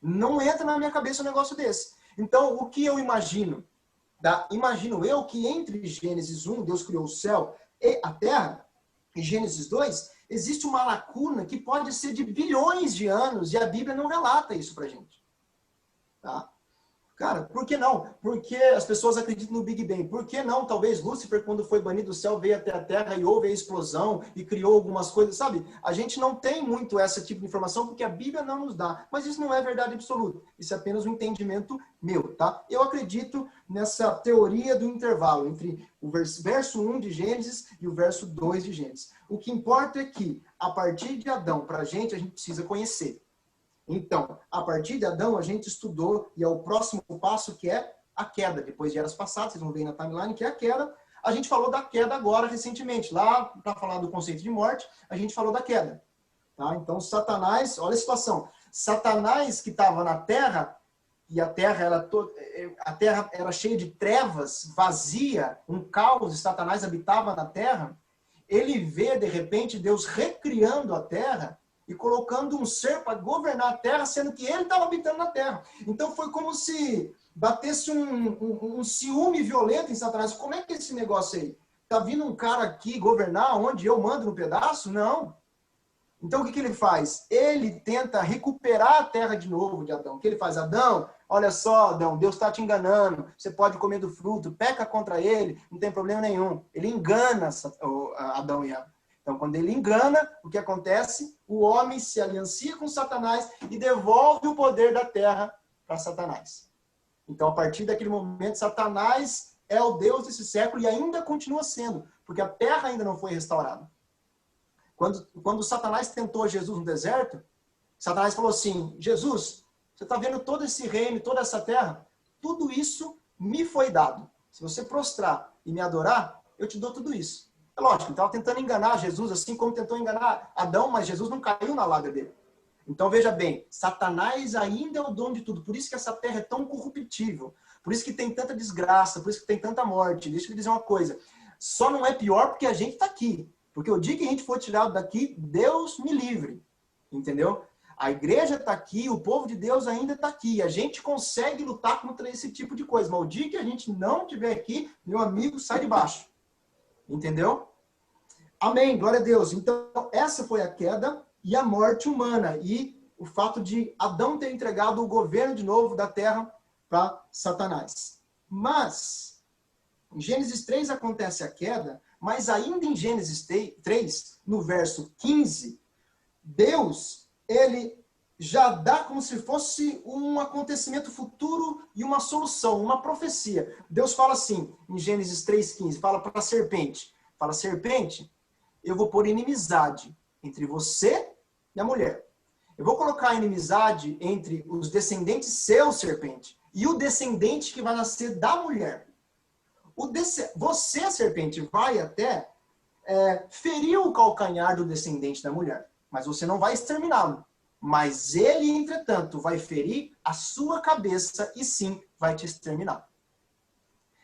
Não entra na minha cabeça um negócio desse. Então, o que eu imagino? Imagino eu que entre Gênesis 1, Deus criou o céu e a terra, e Gênesis 2, existe uma lacuna que pode ser de bilhões de anos, e a Bíblia não relata isso pra gente. Tá? Cara, por que não? Porque as pessoas acreditam no Big Bang. Por que não? Talvez Lúcifer, quando foi banido do céu, veio até a Terra e houve a explosão e criou algumas coisas, sabe? A gente não tem muito esse tipo de informação porque a Bíblia não nos dá. Mas isso não é verdade absoluta. Isso é apenas um entendimento meu, tá? Eu acredito nessa teoria do intervalo entre o verso 1 de Gênesis e o verso 2 de Gênesis. O que importa é que, a partir de Adão, a gente precisa conhecer. Então, a partir de Adão, a gente estudou, e é o próximo passo que é a queda. Depois de eras passadas, vocês vão ver na timeline, que é a queda. A gente falou da queda agora, recentemente. Lá, para falar do conceito de morte, a gente falou da queda. Tá? Então, Satanás, olha a situação. Satanás que estava na terra, e a terra era cheia de trevas, vazia, um caos, e Satanás habitava na terra. Ele vê, de repente, Deus recriando a terra, e colocando um ser para governar a terra, sendo que ele estava habitando na terra. Então foi como se batesse um ciúme violento em Satanás. Como é que é esse negócio aí? Tá vindo um cara aqui governar onde eu mando no pedaço? Não. Então, o que ele faz? Ele tenta recuperar a terra de novo de Adão. O que ele faz? Adão, olha só, Adão, Deus está te enganando. Você pode comer do fruto, peca contra ele, não tem problema nenhum. Ele engana Adão e Eva. Então, quando ele engana, o que acontece? O homem se aliancia com Satanás e devolve o poder da terra para Satanás. Então, a partir daquele momento, Satanás é o Deus desse século e ainda continua sendo, porque a terra ainda não foi restaurada. Quando Satanás tentou Jesus no deserto, Satanás falou assim, Jesus, você está vendo todo esse reino, toda essa terra? Tudo isso me foi dado. Se você prostrar e me adorar, eu te dou tudo isso. É lógico, ele estava tentando enganar Jesus, assim como tentou enganar Adão, mas Jesus não caiu na lábia dele. Então veja bem, Satanás ainda é o dono de tudo. Por isso que essa terra é tão corruptível. Por isso que tem tanta desgraça, por isso que tem tanta morte. Deixa eu dizer uma coisa. Só não é pior porque a gente está aqui. Porque o dia que a gente for tirado daqui, Deus me livre. Entendeu? A igreja está aqui, o povo de Deus ainda está aqui. A gente consegue lutar contra esse tipo de coisa. Mas o dia que a gente não estiver aqui, meu amigo, sai de baixo. Entendeu? Amém, glória a Deus. Então, essa foi a queda e a morte humana. E o fato de Adão ter entregado o governo de novo da terra para Satanás. Mas, em Gênesis 3 acontece a queda, mas ainda em Gênesis 3, no verso 15, Deus, ele já dá como se fosse um acontecimento futuro e uma solução, uma profecia. Deus fala assim, em Gênesis 3,15, fala para a serpente, fala, serpente, eu vou pôr inimizade entre você e a mulher. Eu vou colocar a inimizade entre os descendentes seus, serpente, e o descendente que vai nascer da mulher. Você, serpente, vai até ferir o calcanhar do descendente da mulher, mas você não vai exterminá-lo. Mas ele, entretanto, vai ferir a sua cabeça e sim vai te exterminar.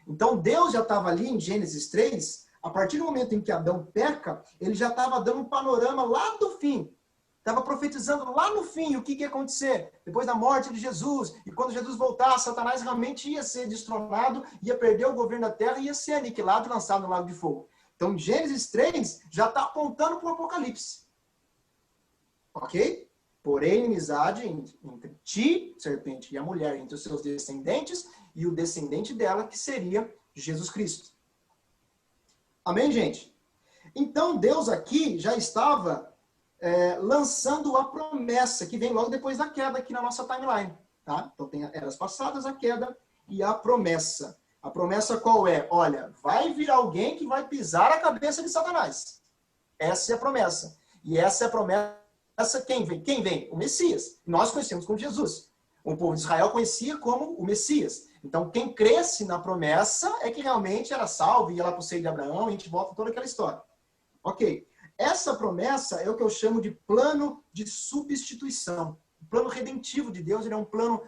Então Deus já estava ali em Gênesis 3, a partir do momento em que Adão peca, ele já estava dando um panorama lá do fim. Estava profetizando lá no fim o que ia acontecer, depois da morte de Jesus. E quando Jesus voltar, Satanás realmente ia ser destronado, ia perder o governo da terra, ia ser aniquilado e lançado no lago de fogo. Então, Gênesis 3 já está apontando para o Apocalipse. Ok? Porém, inimizade entre ti, serpente, e a mulher, entre os seus descendentes, e o descendente dela, que seria Jesus Cristo. Amém, gente? Então, Deus aqui já estava lançando a promessa, que vem logo depois da queda aqui na nossa timeline. Tá? Então, tem eras passadas, a queda e a promessa. A promessa qual é? Olha, vai vir alguém que vai pisar a cabeça de Satanás. Essa é a promessa. E essa é a promessa, quem vem? Quem vem? O Messias. Nós conhecemos como Jesus. O povo de Israel conhecia como o Messias. Então, quem cresce na promessa é que realmente era salvo, ia lá para o seio de Abraão, e a gente volta toda aquela história. Ok. Essa promessa é o que eu chamo de plano de substituição. O plano redentivo de Deus, ele é um plano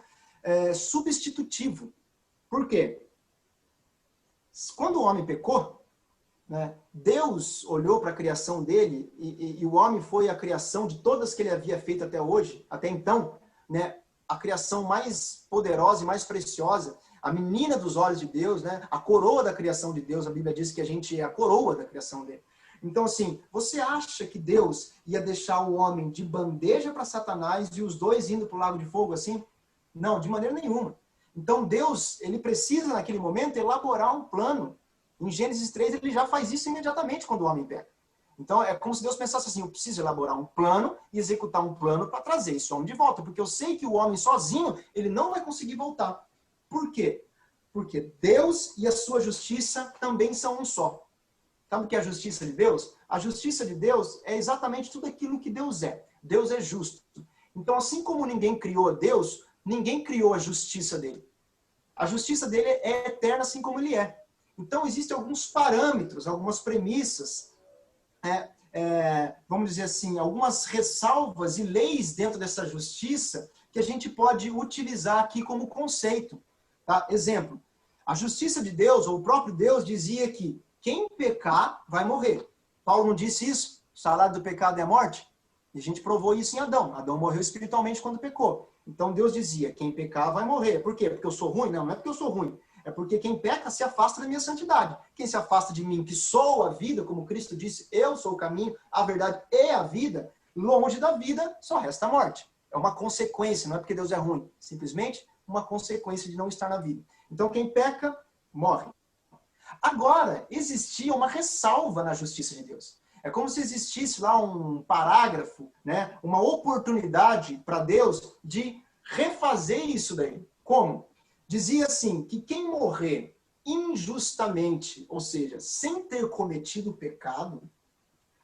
substitutivo. Por quê? Quando o homem pecou, né, Deus olhou para a criação dele e o homem foi a criação de todas que ele havia feito até hoje, até então, né, a criação mais poderosa e mais preciosa, a menina dos olhos de Deus, né, a coroa da criação de Deus. A Bíblia diz que a gente é a coroa da criação dele. Então, assim, você acha que Deus ia deixar o homem de bandeja para Satanás e os dois indo para o lago de fogo assim? Não, de maneira nenhuma. Então, Deus, ele precisa, naquele momento, elaborar um plano. Em Gênesis 3, ele já faz isso imediatamente quando o homem peca. Então, é como se Deus pensasse assim, eu preciso elaborar um plano e executar um plano para trazer esse homem de volta, porque eu sei que o homem sozinho, ele não vai conseguir voltar. Por quê? Porque Deus e a sua justiça também são um só. Sabe o que é a justiça de Deus? A justiça de Deus é exatamente tudo aquilo que Deus é. Deus é justo. Então, assim como ninguém criou Deus, ninguém criou a justiça dele. A justiça dele é eterna, assim como ele é. Então, existem alguns parâmetros, algumas premissas, vamos dizer assim, algumas ressalvas e leis dentro dessa justiça que a gente pode utilizar aqui como conceito. Tá? Exemplo, a justiça de Deus, ou o próprio Deus, dizia que quem pecar vai morrer. Paulo não disse isso? O salário do pecado é a morte? E a gente provou isso em Adão. Adão morreu espiritualmente quando pecou. Então Deus dizia, quem pecar vai morrer. Por quê? Porque eu sou ruim? Não, não é porque eu sou ruim. É porque quem peca se afasta da minha santidade. Quem se afasta de mim, que sou a vida, como Cristo disse, eu sou o caminho, a verdade e a vida. longe da vida, só resta a morte. É uma consequência, não é porque Deus é ruim. Simplesmente uma consequência de não estar na vida. Então, quem peca, morre. Agora, existia uma ressalva na justiça de Deus. É como se existisse lá um parágrafo, né? Uma oportunidade para Deus de refazer isso daí. Como? Dizia assim, que quem morrer injustamente, ou seja, sem ter cometido pecado,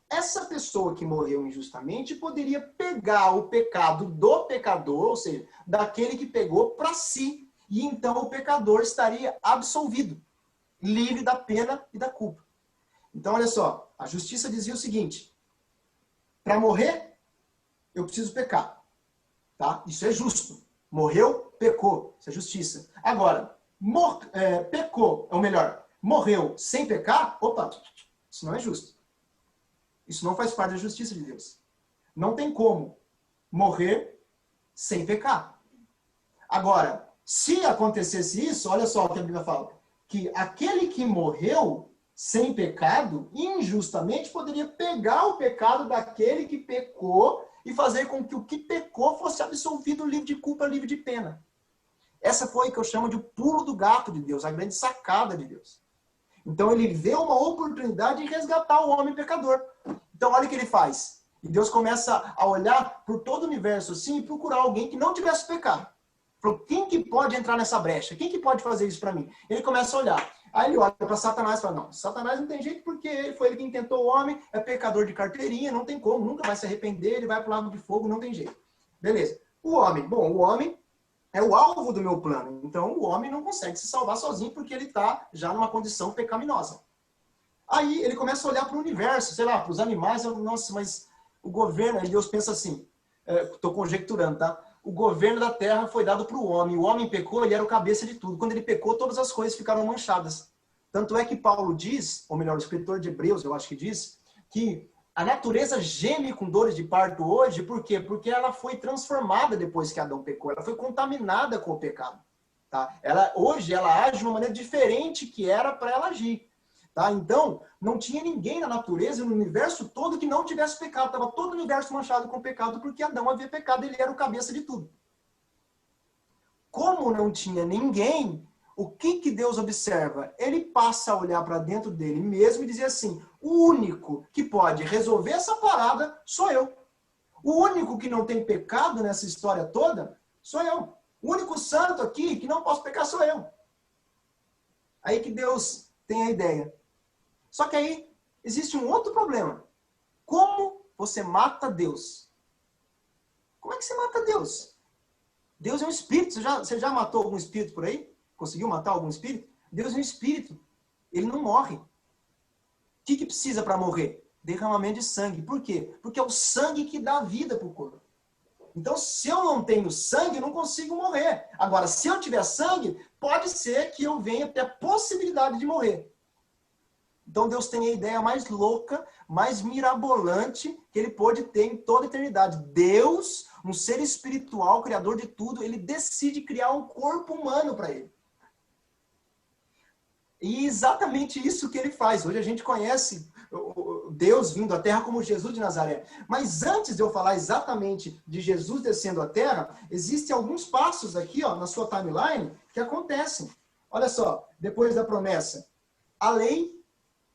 essa pessoa que morreu injustamente poderia pegar o pecado do pecador, ou seja, daquele que pegou para si, e então o pecador estaria absolvido, livre da pena e da culpa. Então, olha só, a justiça dizia o seguinte, para morrer, eu preciso pecar, tá? Isso é justo. Morreu, pecou, isso é justiça. Agora, pecou, ou melhor, morreu sem pecar, opa, isso não é justo. Isso não faz parte da justiça de Deus. Não tem como morrer sem pecar. Agora, se acontecesse isso, olha só o que a Bíblia fala, que aquele que morreu sem pecado, injustamente, poderia pegar o pecado daquele que pecou e fazer com que o que pecou fosse absolvido, livre de culpa, livre de pena. Essa foi o que eu chamo de pulo do gato de Deus, a grande sacada de Deus. Então ele vê uma oportunidade de resgatar o homem pecador. Então olha o que ele faz. E Deus começa a olhar por todo o universo assim e procurar alguém que não tivesse pecado. Falou, quem que pode entrar nessa brecha? Quem que pode fazer isso para mim? Ele começa a olhar. Aí ele olha para Satanás e fala, não, Satanás não tem jeito porque foi ele quem tentou o homem, é pecador de carteirinha, não tem como, nunca vai se arrepender, ele vai para o lago de fogo, não tem jeito. Beleza. O homem é o alvo do meu plano. Então o homem não consegue se salvar sozinho porque ele está já numa condição pecaminosa. Aí ele começa a olhar para o universo, sei lá, para os animais, nossa, mas o governo, aí Deus pensa assim, estou conjecturando, tá? O governo da terra foi dado para o homem pecou, ele era o cabeça de tudo. Quando ele pecou, todas as coisas ficaram manchadas. Tanto é que Paulo diz, ou melhor, o escritor de Hebreus, eu acho que diz, que a natureza geme com dores de parto hoje, por quê? Porque ela foi transformada depois que Adão pecou, ela foi contaminada com o pecado. Tá? Hoje ela age de uma maneira diferente que era para ela agir. Tá? Então, não tinha ninguém na natureza, no universo todo, que não tivesse pecado. Estava todo o universo manchado com pecado, porque Adão havia pecado, ele era o cabeça de tudo. Como não tinha ninguém, o que Deus observa? Ele passa a olhar para dentro dele mesmo e dizer assim, o único que pode resolver essa parada sou eu. O único que não tem pecado nessa história toda sou eu. O único santo aqui que não posso pecar sou eu. Aí que Deus tem a ideia. Só que aí existe um outro problema. Como você mata Deus? Como é que você mata Deus? Deus é um espírito. Você já matou algum espírito por aí? Conseguiu matar algum espírito? Deus é um espírito. Ele não morre. O que precisa para morrer? Derramamento de sangue. Por quê? Porque é o sangue que dá vida para o corpo. Então, se eu não tenho sangue, eu não consigo morrer. Agora, se eu tiver sangue, pode ser que eu venha ter a possibilidade de morrer. Então Deus tem a ideia mais louca, mais mirabolante que ele pôde ter em toda a eternidade. Deus, um ser espiritual, criador de tudo, ele decide criar um corpo humano para ele. E exatamente isso que ele faz. Hoje a gente conhece Deus vindo à Terra como Jesus de Nazaré. Mas antes de eu falar exatamente de Jesus descendo à Terra, existem alguns passos aqui, ó, na sua timeline que acontecem. Olha só, depois da promessa, a lei.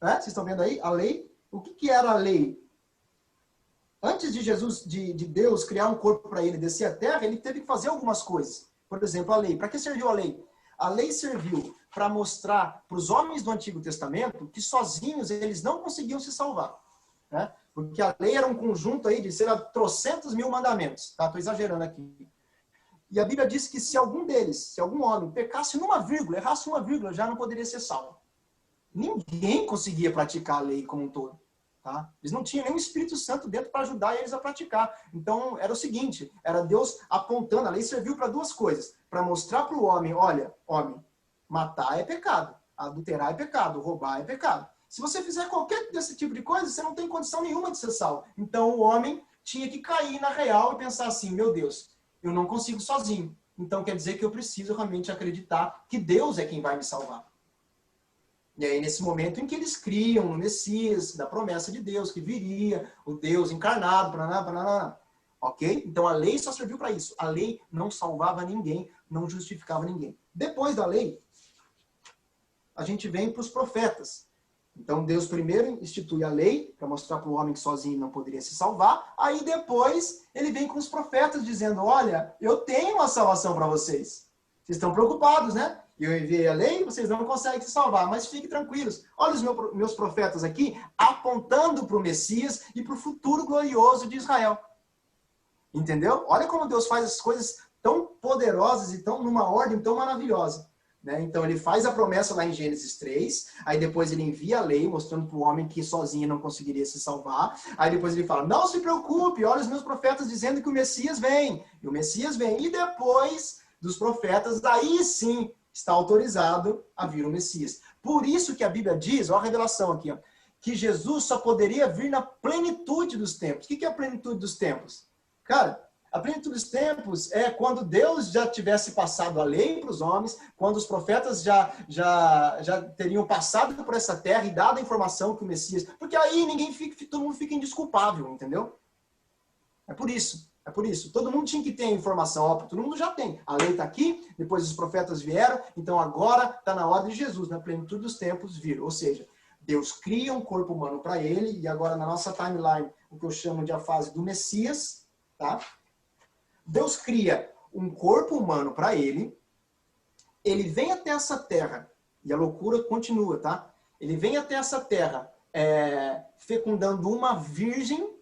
Vocês estão vendo aí? A lei. O que era a lei? Antes de Jesus, de Deus criar um corpo para ele descer à terra, ele teve que fazer algumas coisas. Por exemplo, a lei. Para que serviu a lei? A lei serviu para mostrar para os homens do Antigo Testamento que sozinhos eles não conseguiam se salvar. Né? Porque a lei era um conjunto aí de, sei lá, trocentos mil mandamentos. Tá? Estou exagerando aqui. E a Bíblia diz que se algum deles, se algum homem pecasse numa vírgula, errasse uma vírgula, já não poderia ser salvo. Ninguém conseguia praticar a lei como um todo. Tá? Eles não tinham nenhum Espírito Santo dentro para ajudar eles a praticar. Então, era o seguinte, era Deus apontando, a lei serviu para duas coisas. Para mostrar para o homem, olha, homem, matar é pecado, adulterar é pecado, roubar é pecado. Se você fizer qualquer desse tipo de coisa, você não tem condição nenhuma de ser salvo. Então, o homem tinha que cair na real e pensar assim, meu Deus, eu não consigo sozinho. Então, quer dizer que eu preciso realmente acreditar que Deus é quem vai me salvar. E aí, nesse momento em que eles criam no Messias, da promessa de Deus, que viria, o Deus encarnado, ok? Então, a lei só serviu para isso. A lei não salvava ninguém, não justificava ninguém. Depois da lei, a gente vem para os profetas. Então, Deus primeiro institui a lei, para mostrar para o homem que sozinho não poderia se salvar. Aí, depois, ele vem com os profetas, dizendo, olha, eu tenho uma salvação para vocês. Vocês estão preocupados, né? Eu enviei a lei, vocês não conseguem se salvar, mas fiquem tranquilos. Olha os meus profetas aqui, apontando para o Messias e para o futuro glorioso de Israel. Entendeu? Olha como Deus faz as coisas tão poderosas e tão numa ordem tão maravilhosa. Né? Então ele faz a promessa lá em Gênesis 3, aí depois ele envia a lei, mostrando para o homem que sozinho não conseguiria se salvar. Aí depois ele fala, não se preocupe, olha os meus profetas dizendo que o Messias vem. E o Messias vem. E depois dos profetas, daí sim está autorizado a vir o Messias. Por isso que a Bíblia diz, olha a revelação aqui, ó, que Jesus só poderia vir na plenitude dos tempos. O que é a plenitude dos tempos? Cara, a plenitude dos tempos é quando Deus já tivesse passado a lei para os homens, quando os profetas já teriam passado por essa terra e dado a informação que o Messias... Porque aí todo mundo fica indesculpável, entendeu? É por isso. É por isso. Todo mundo tinha que ter a informação. Ó, todo mundo já tem. A lei está aqui, depois os profetas vieram, então agora está na hora de Jesus, na plenitude dos tempos, vir. Ou seja, Deus cria um corpo humano para ele, e agora na nossa timeline, o que eu chamo de a fase do Messias, tá? Deus cria um corpo humano para ele, ele vem até essa terra, e a loucura continua, tá? Ele vem até essa terra fecundando uma virgem,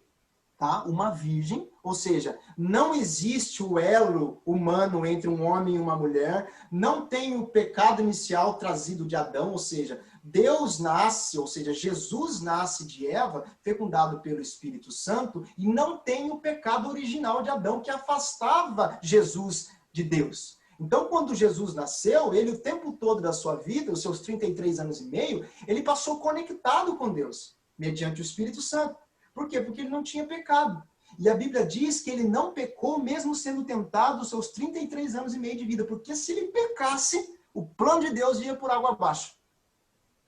tá? Uma virgem, ou seja, não existe o elo humano entre um homem e uma mulher, não tem o pecado inicial trazido de Adão, ou seja, Deus nasce, ou seja, Jesus nasce de Eva, fecundado pelo Espírito Santo, e não tem o pecado original de Adão que afastava Jesus de Deus. Então, quando Jesus nasceu, ele o tempo todo da sua vida, os seus 33 anos e meio, ele passou conectado com Deus, mediante o Espírito Santo. Por quê? Porque ele não tinha pecado. E a Bíblia diz que ele não pecou mesmo sendo tentado os seus 33 anos e meio de vida. Porque se ele pecasse, o plano de Deus ia por água abaixo.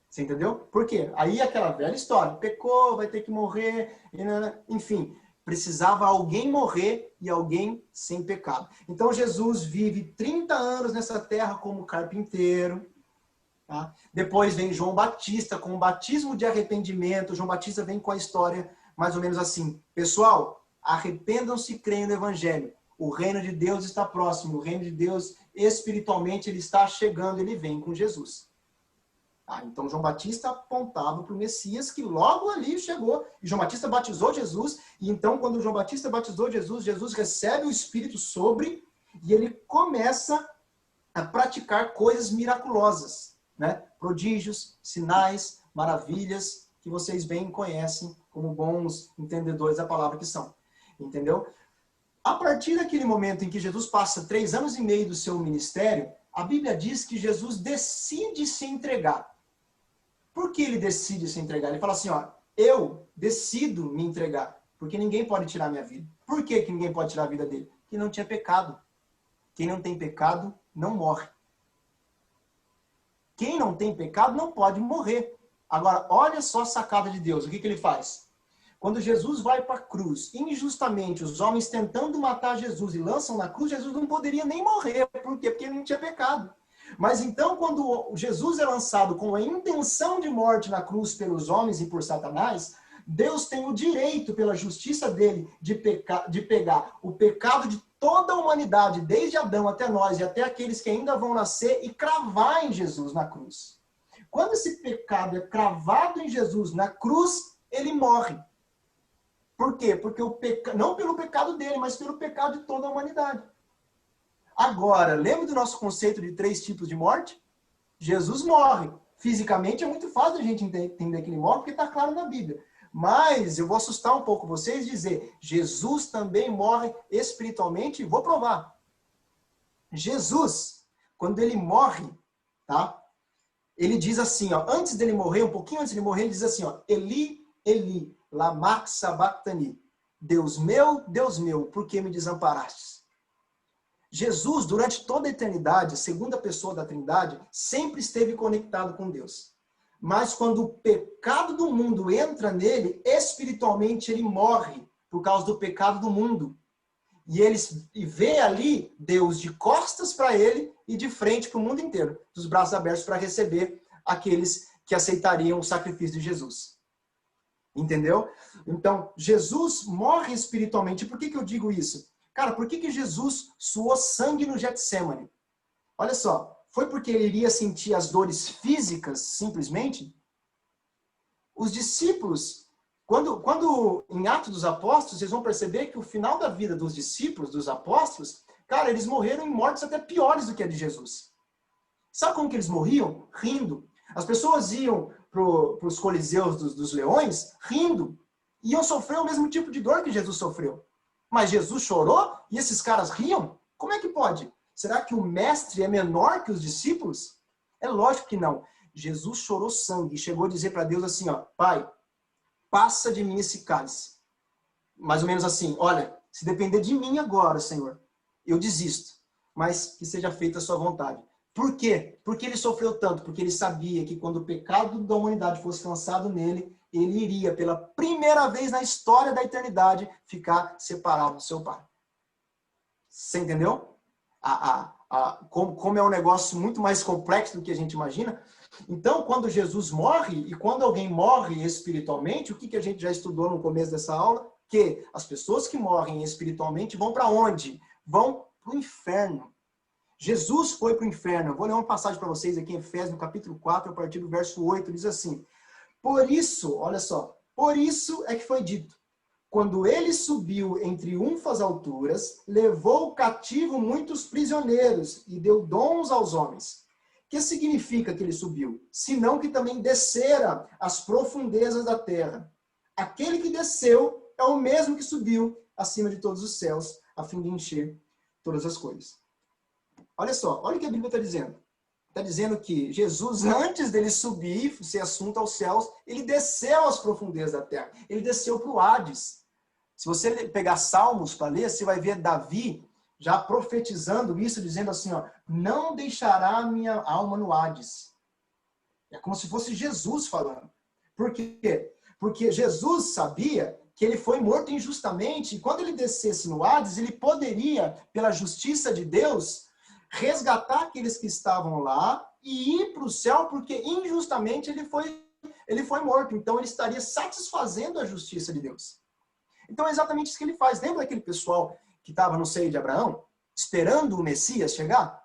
Você entendeu? Por quê? Aí aquela velha história. Pecou, vai ter que morrer. Enfim, precisava alguém morrer e alguém sem pecado. Então Jesus vive 30 anos nessa terra como carpinteiro. Tá? Depois vem João Batista com o batismo de arrependimento. João Batista vem com a história mais ou menos assim. Pessoal, arrependam-se e creiam no Evangelho. O reino de Deus está próximo. O reino de Deus, espiritualmente, ele está chegando. Ele vem com Jesus. Então, João Batista apontava para o Messias, que logo ali chegou. E João Batista batizou Jesus. E então, quando João Batista batizou Jesus, Jesus recebe o Espírito sobre e ele começa a praticar coisas miraculosas. Né? Prodígios, sinais, maravilhas, que vocês bem conhecem como bons entendedores da palavra que são. Entendeu? A partir daquele momento em que Jesus passa 3 anos e meio do seu ministério, a Bíblia diz que Jesus decide se entregar. Por que ele decide se entregar? Ele fala assim, ó, eu decido me entregar, porque ninguém pode tirar minha vida. Por que ninguém pode tirar a vida dele? Porque não tinha pecado. Quem não tem pecado não morre. Quem não tem pecado não pode morrer. Agora, olha só a sacada de Deus. O que ele faz? Quando Jesus vai para a cruz, injustamente, os homens tentando matar Jesus e lançam na cruz, Jesus não poderia nem morrer. Por quê? Porque ele não tinha pecado. Mas então, quando Jesus é lançado com a intenção de morte na cruz pelos homens e por Satanás, Deus tem o direito, pela justiça dele, de pegar o pecado de toda a humanidade, desde Adão até nós e até aqueles que ainda vão nascer, e cravar em Jesus na cruz. Quando esse pecado é cravado em Jesus na cruz, ele morre. Por quê? Porque não pelo pecado dele, mas pelo pecado de toda a humanidade. Agora, lembra do nosso conceito de 3 tipos de morte? Jesus morre. Fisicamente é muito fácil a gente entender que ele morre, porque está claro na Bíblia. Mas eu vou assustar um pouco vocês e dizer, Jesus também morre espiritualmente, e vou provar. Jesus, quando ele morre, tá? Ele diz assim, ó, antes dele morrer, um pouquinho antes de morrer, ele diz assim, ó, Eli, Eli, lama sabachthani, Deus meu, por que me desamparastes? Jesus, durante toda a eternidade, segunda pessoa da Trindade, sempre esteve conectado com Deus. Mas quando o pecado do mundo entra nele, espiritualmente ele morre por causa do pecado do mundo. E vê ali Deus de costas para ele e de frente para o mundo inteiro, dos braços abertos para receber aqueles que aceitariam o sacrifício de Jesus. Entendeu? Então, Jesus morre espiritualmente. Por que eu digo isso? Cara, por que Jesus suou sangue no Getsêmani? Olha só, foi porque ele iria sentir as dores físicas, simplesmente? Os discípulos, quando em Atos dos Apóstolos, vocês vão perceber que o final da vida dos discípulos, dos apóstolos, cara, eles morreram em mortes até piores do que a de Jesus. Sabe como que eles morriam? Rindo. As pessoas iam para os coliseus dos leões rindo. Iam sofrer o mesmo tipo de dor que Jesus sofreu. Mas Jesus chorou e esses caras riam? Como é que pode? Será que o mestre é menor que os discípulos? É lógico que não. Jesus chorou sangue e chegou a dizer para Deus assim, ó, Pai, passa de mim esse cálice. Mais ou menos assim, olha, se depender de mim agora, Senhor, eu desisto. Mas que seja feita a sua vontade. Por quê? Porque ele sofreu tanto? Porque ele sabia que quando o pecado da humanidade fosse lançado nele, ele iria, pela primeira vez na história da eternidade, ficar separado do seu Pai. Você entendeu? Como é um negócio muito mais complexo do que a gente imagina. Então, quando Jesus morre, e quando alguém morre espiritualmente, o que a gente já estudou no começo dessa aula? Que as pessoas que morrem espiritualmente vão para onde? Vão para o inferno. Jesus foi para o inferno. Eu vou ler uma passagem para vocês aqui em Efésios, no capítulo 4, a partir do verso 8, diz assim, por isso, olha só, por isso é que foi dito, quando ele subiu em triunfas alturas, levou cativo muitos prisioneiros e deu dons aos homens. O que significa que ele subiu? Senão que também descera às profundezas da terra. Aquele que desceu é o mesmo que subiu acima de todos os céus, a fim de encher todas as coisas. Olha só, olha o que a Bíblia está dizendo. Está dizendo que Jesus, antes dele subir, ser assunto aos céus, ele desceu às profundezas da terra. Ele desceu para o Hades. Se você pegar Salmos para ler, você vai ver Davi já profetizando isso, dizendo assim, ó, não deixará a minha alma no Hades. É como se fosse Jesus falando. Por quê? Porque Jesus sabia que ele foi morto injustamente, e quando ele descesse no Hades, ele poderia, pela justiça de Deus, resgatar aqueles que estavam lá e ir para o céu, porque injustamente ele foi morto. Então ele estaria satisfazendo a justiça de Deus. Então é exatamente isso que ele faz. Lembra daquele pessoal que estava no seio de Abraão, esperando o Messias chegar?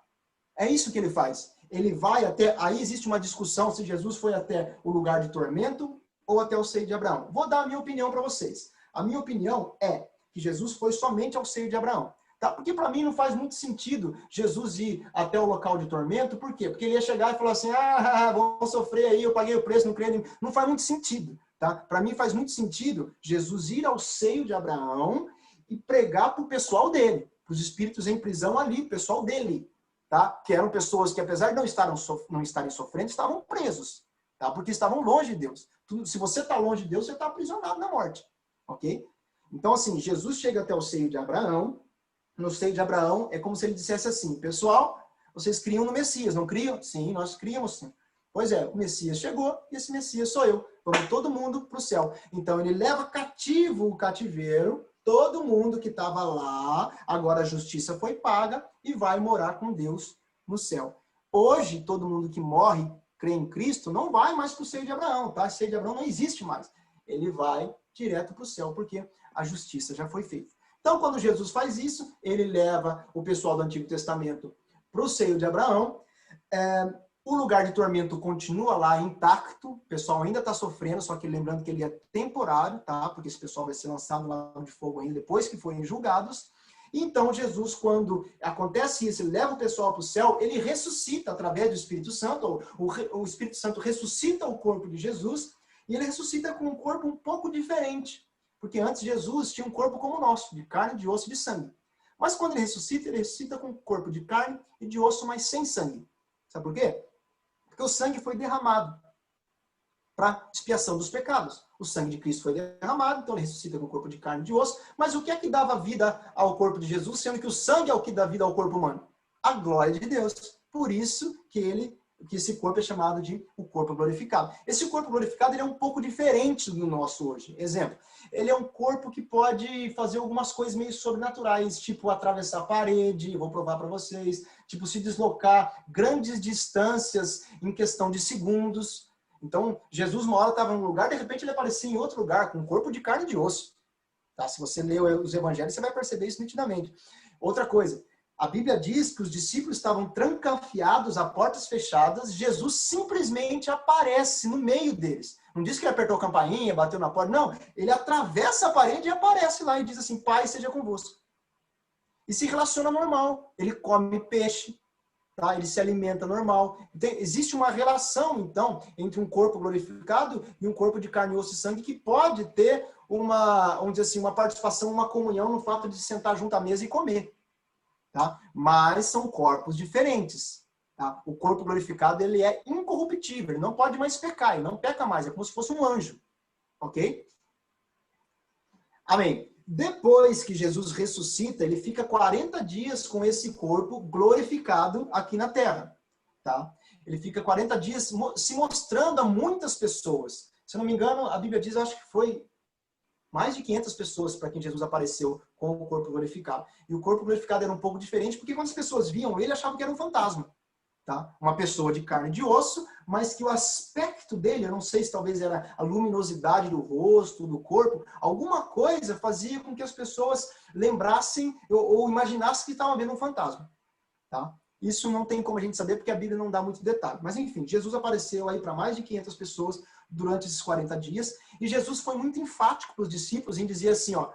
É isso que ele faz. Ele vai até... Aí existe uma discussão se Jesus foi até o lugar de tormento ou até o seio de Abraão. Vou dar a minha opinião para vocês. A minha opinião é que Jesus foi somente ao seio de Abraão. Tá? Porque para mim não faz muito sentido Jesus ir até o local de tormento. Por quê? Porque ele ia chegar e falar assim, vou sofrer aí, eu paguei o preço, não creio. Não faz muito sentido. Tá? Para mim faz muito sentido Jesus ir ao seio de Abraão e pregar para o pessoal dele, para os espíritos em prisão ali, o pessoal dele. Tá? Que eram pessoas que, apesar de não estarem sofrendo, estavam presos. Tá? Porque estavam longe de Deus. Se você está longe de Deus, você está aprisionado na morte. Ok? Então, assim, Jesus chega até o seio de Abraão. No seio de Abraão, é como se ele dissesse assim, pessoal, vocês criam no Messias, não criam? Sim, nós criamos sim. Pois é, o Messias chegou e esse Messias sou eu. Vamos todo mundo para o céu. Então ele leva cativo o cativeiro, todo mundo que estava lá, agora a justiça foi paga e vai morar com Deus no céu. Hoje, todo mundo que morre, crê em Cristo, não vai mais para o seio de Abraão, tá? O seio de Abraão não existe mais. Ele vai direto para o céu, porque a justiça já foi feita. Então, quando Jesus faz isso, ele leva o pessoal do Antigo Testamento para o seio de Abraão. O lugar de tormento continua lá intacto, o pessoal ainda está sofrendo, só que lembrando que ele é temporário, tá? Porque esse pessoal vai ser lançado no lago de fogo ainda depois que forem julgados. Então, Jesus, quando acontece isso, ele leva o pessoal para o céu, ele ressuscita através do Espírito Santo, o Espírito Santo ressuscita o corpo de Jesus, e ele ressuscita com um corpo um pouco diferente. Porque antes Jesus tinha um corpo como o nosso, de carne, de osso e de sangue. Mas quando ele ressuscita com um corpo de carne e de osso, mas sem sangue. Sabe por quê? Porque o sangue foi derramado para expiação dos pecados. O sangue de Cristo foi derramado, então ele ressuscita com o corpo de carne e de osso. Mas o que é que dava vida ao corpo de Jesus, sendo que o sangue é o que dá vida ao corpo humano? A glória de Deus. Por isso que ele que esse corpo é chamado de o corpo glorificado. Esse corpo glorificado ele é um pouco diferente do nosso hoje. Exemplo, ele é um corpo que pode fazer algumas coisas meio sobrenaturais, tipo atravessar a parede, vou provar para vocês, tipo se deslocar grandes distâncias em questão de segundos. Então, Jesus uma hora estava em um lugar, de repente ele aparecia em outro lugar, com um corpo de carne e de osso. Tá? Se você lê os evangelhos, você vai perceber isso nitidamente. Outra coisa, a Bíblia diz que os discípulos estavam trancafiados a portas fechadas, Jesus simplesmente aparece no meio deles. Não diz que ele apertou a campainha, bateu na porta, não. Ele atravessa a parede e aparece lá e diz assim, Pai, seja convosco. E se relaciona normal. Ele come peixe, tá? Ele se alimenta normal. Então, existe uma relação, então, entre um corpo glorificado e um corpo de carne, osso e sangue que pode ter uma, vamos dizer assim, uma participação, uma comunhão no fato de sentar junto à mesa e comer. Tá? Mas são corpos diferentes. Tá? O corpo glorificado ele é incorruptível, ele não pode mais pecar, ele não peca mais, é como se fosse um anjo. Ok? Amém. Depois que Jesus ressuscita, ele fica 40 dias com esse corpo glorificado aqui na terra. Tá? Ele fica 40 dias se mostrando a muitas pessoas. Se eu não me engano, a Bíblia diz, acho que foi mais de 500 pessoas para quem Jesus apareceu com o corpo glorificado. E o corpo glorificado era um pouco diferente, porque quando as pessoas viam ele, achavam que era um fantasma. Tá? Uma pessoa de carne e de osso, mas que o aspecto dele, eu não sei se talvez era a luminosidade do rosto, do corpo, alguma coisa fazia com que as pessoas lembrassem ou imaginassem que estavam vendo um fantasma. Tá? Isso não tem como a gente saber, porque a Bíblia não dá muito detalhe. Mas enfim, Jesus apareceu aí para mais de 500 pessoas durante esses 40 dias, e Jesus foi muito enfático para os discípulos em dizer assim, ó,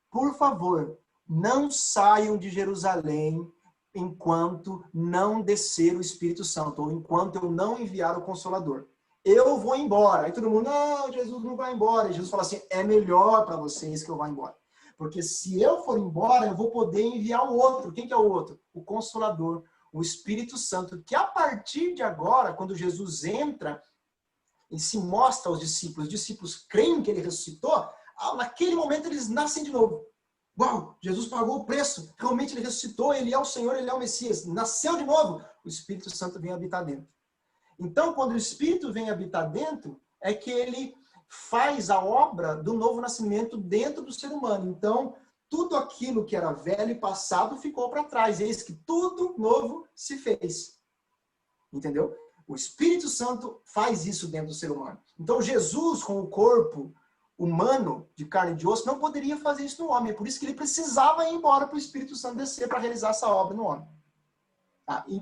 por favor, não saiam de Jerusalém enquanto não descer o Espírito Santo, ou enquanto eu não enviar o Consolador. Eu vou embora. Aí todo mundo, não, Jesus não vai embora. E Jesus fala assim, é melhor para vocês que eu vá embora. Porque se eu for embora, eu vou poder enviar o outro. Quem que é o outro? O Consolador, o Espírito Santo, que a partir de agora, quando Jesus entra e se mostra aos discípulos, os discípulos creem que ele ressuscitou, naquele momento eles nascem de novo. Uau, Jesus pagou o preço, realmente ele ressuscitou, ele é o Senhor, ele é o Messias, nasceu de novo, o Espírito Santo vem habitar dentro. Então, quando o Espírito vem habitar dentro, é que ele faz a obra do novo nascimento dentro do ser humano. Então, tudo aquilo que era velho e passado ficou para trás, eis que tudo novo se fez. Entendeu? O Espírito Santo faz isso dentro do ser humano. Então, Jesus, com o corpo humano, de carne e de osso, não poderia fazer isso no homem. É por isso que ele precisava ir embora para o Espírito Santo descer para realizar essa obra no homem.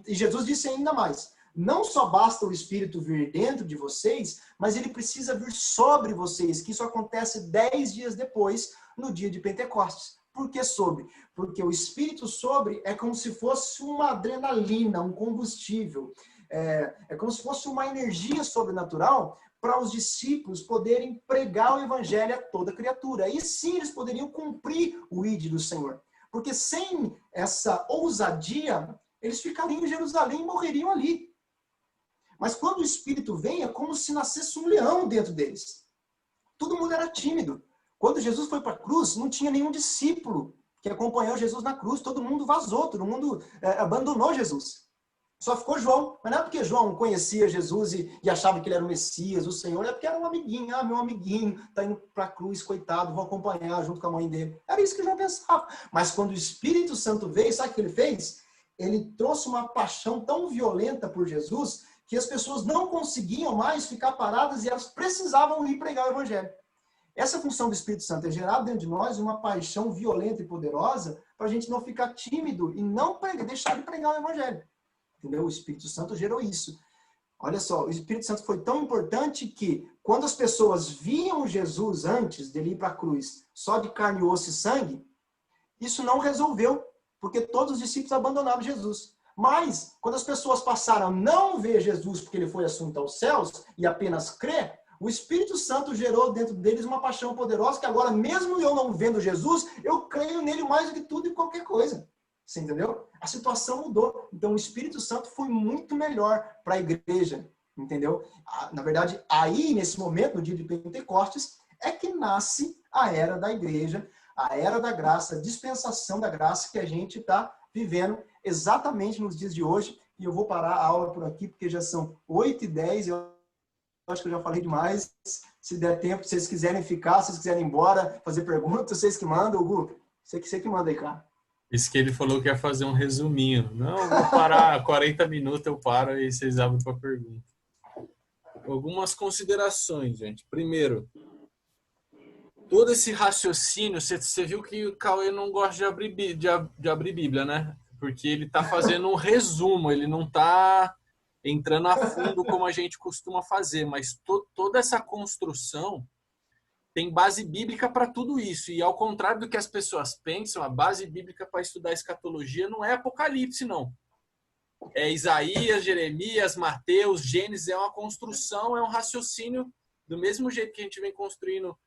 E Jesus disse ainda mais, não só basta o Espírito vir dentro de vocês, mas ele precisa vir sobre vocês, que isso acontece 10 dias depois, no dia de Pentecostes. Por que sobre? Porque o Espírito sobre é como se fosse uma adrenalina, um combustível. É como se fosse uma energia sobrenatural para os discípulos poderem pregar o evangelho a toda criatura. Aí sim eles poderiam cumprir o ID do Senhor. Porque sem essa ousadia, eles ficariam em Jerusalém e morreriam ali. Mas quando o Espírito vem, é como se nascesse um leão dentro deles. Todo mundo era tímido. Quando Jesus foi para a cruz, não tinha nenhum discípulo que acompanhou Jesus na cruz. Todo mundo vazou, todo mundo abandonou Jesus. Só ficou João. Mas não é porque João conhecia Jesus e achava que ele era o Messias, o Senhor. É porque era um amiguinho. Meu amiguinho está indo para a cruz, coitado, vou acompanhar junto com a mãe dele. Era isso que João pensava. Mas quando o Espírito Santo veio, sabe o que ele fez? Ele trouxe uma paixão tão violenta por Jesus que as pessoas não conseguiam mais ficar paradas e elas precisavam ir pregar o Evangelho. Essa função do Espírito Santo é gerar dentro de nós uma paixão violenta e poderosa para a gente não ficar tímido e não deixar de pregar o Evangelho. Entendeu? O Espírito Santo gerou isso. Olha só, o Espírito Santo foi tão importante que quando as pessoas viam Jesus antes dele ir para a cruz, só de carne, osso e sangue, isso não resolveu, porque todos os discípulos abandonaram Jesus. Mas, quando as pessoas passaram a não ver Jesus porque ele foi assunto aos céus e apenas crer, o Espírito Santo gerou dentro deles uma paixão poderosa que agora, mesmo eu não vendo Jesus, eu creio nele mais do que tudo e qualquer coisa. Você entendeu? A situação mudou. Então, o Espírito Santo foi muito melhor para a igreja. Entendeu? Na verdade, aí, nesse momento, no dia de Pentecostes, é que nasce a era da igreja, a era da graça, a dispensação da graça que a gente está vivendo exatamente nos dias de hoje e eu vou parar a aula por aqui, porque já são 8h10, eu acho que eu já falei demais. Se der tempo, se vocês quiserem ficar, se vocês quiserem ir embora, fazer perguntas, vocês que mandam, Hugo, você que manda aí, cara. Isso que ele falou que ia fazer um resuminho. Não, eu vou parar 40 minutos, eu paro e vocês abrem para pergunta. Algumas considerações, gente. Primeiro, todo esse raciocínio, você viu que o Cauê não gosta de abrir Bíblia, né? Porque ele está fazendo um resumo, ele não está entrando a fundo como a gente costuma fazer, mas toda essa construção tem base bíblica para tudo isso. E ao contrário do que as pessoas pensam, a base bíblica para estudar escatologia não é Apocalipse, não. É Isaías, Jeremias, Mateus, Gênesis, é uma construção, é um raciocínio do mesmo jeito que a gente vem construindo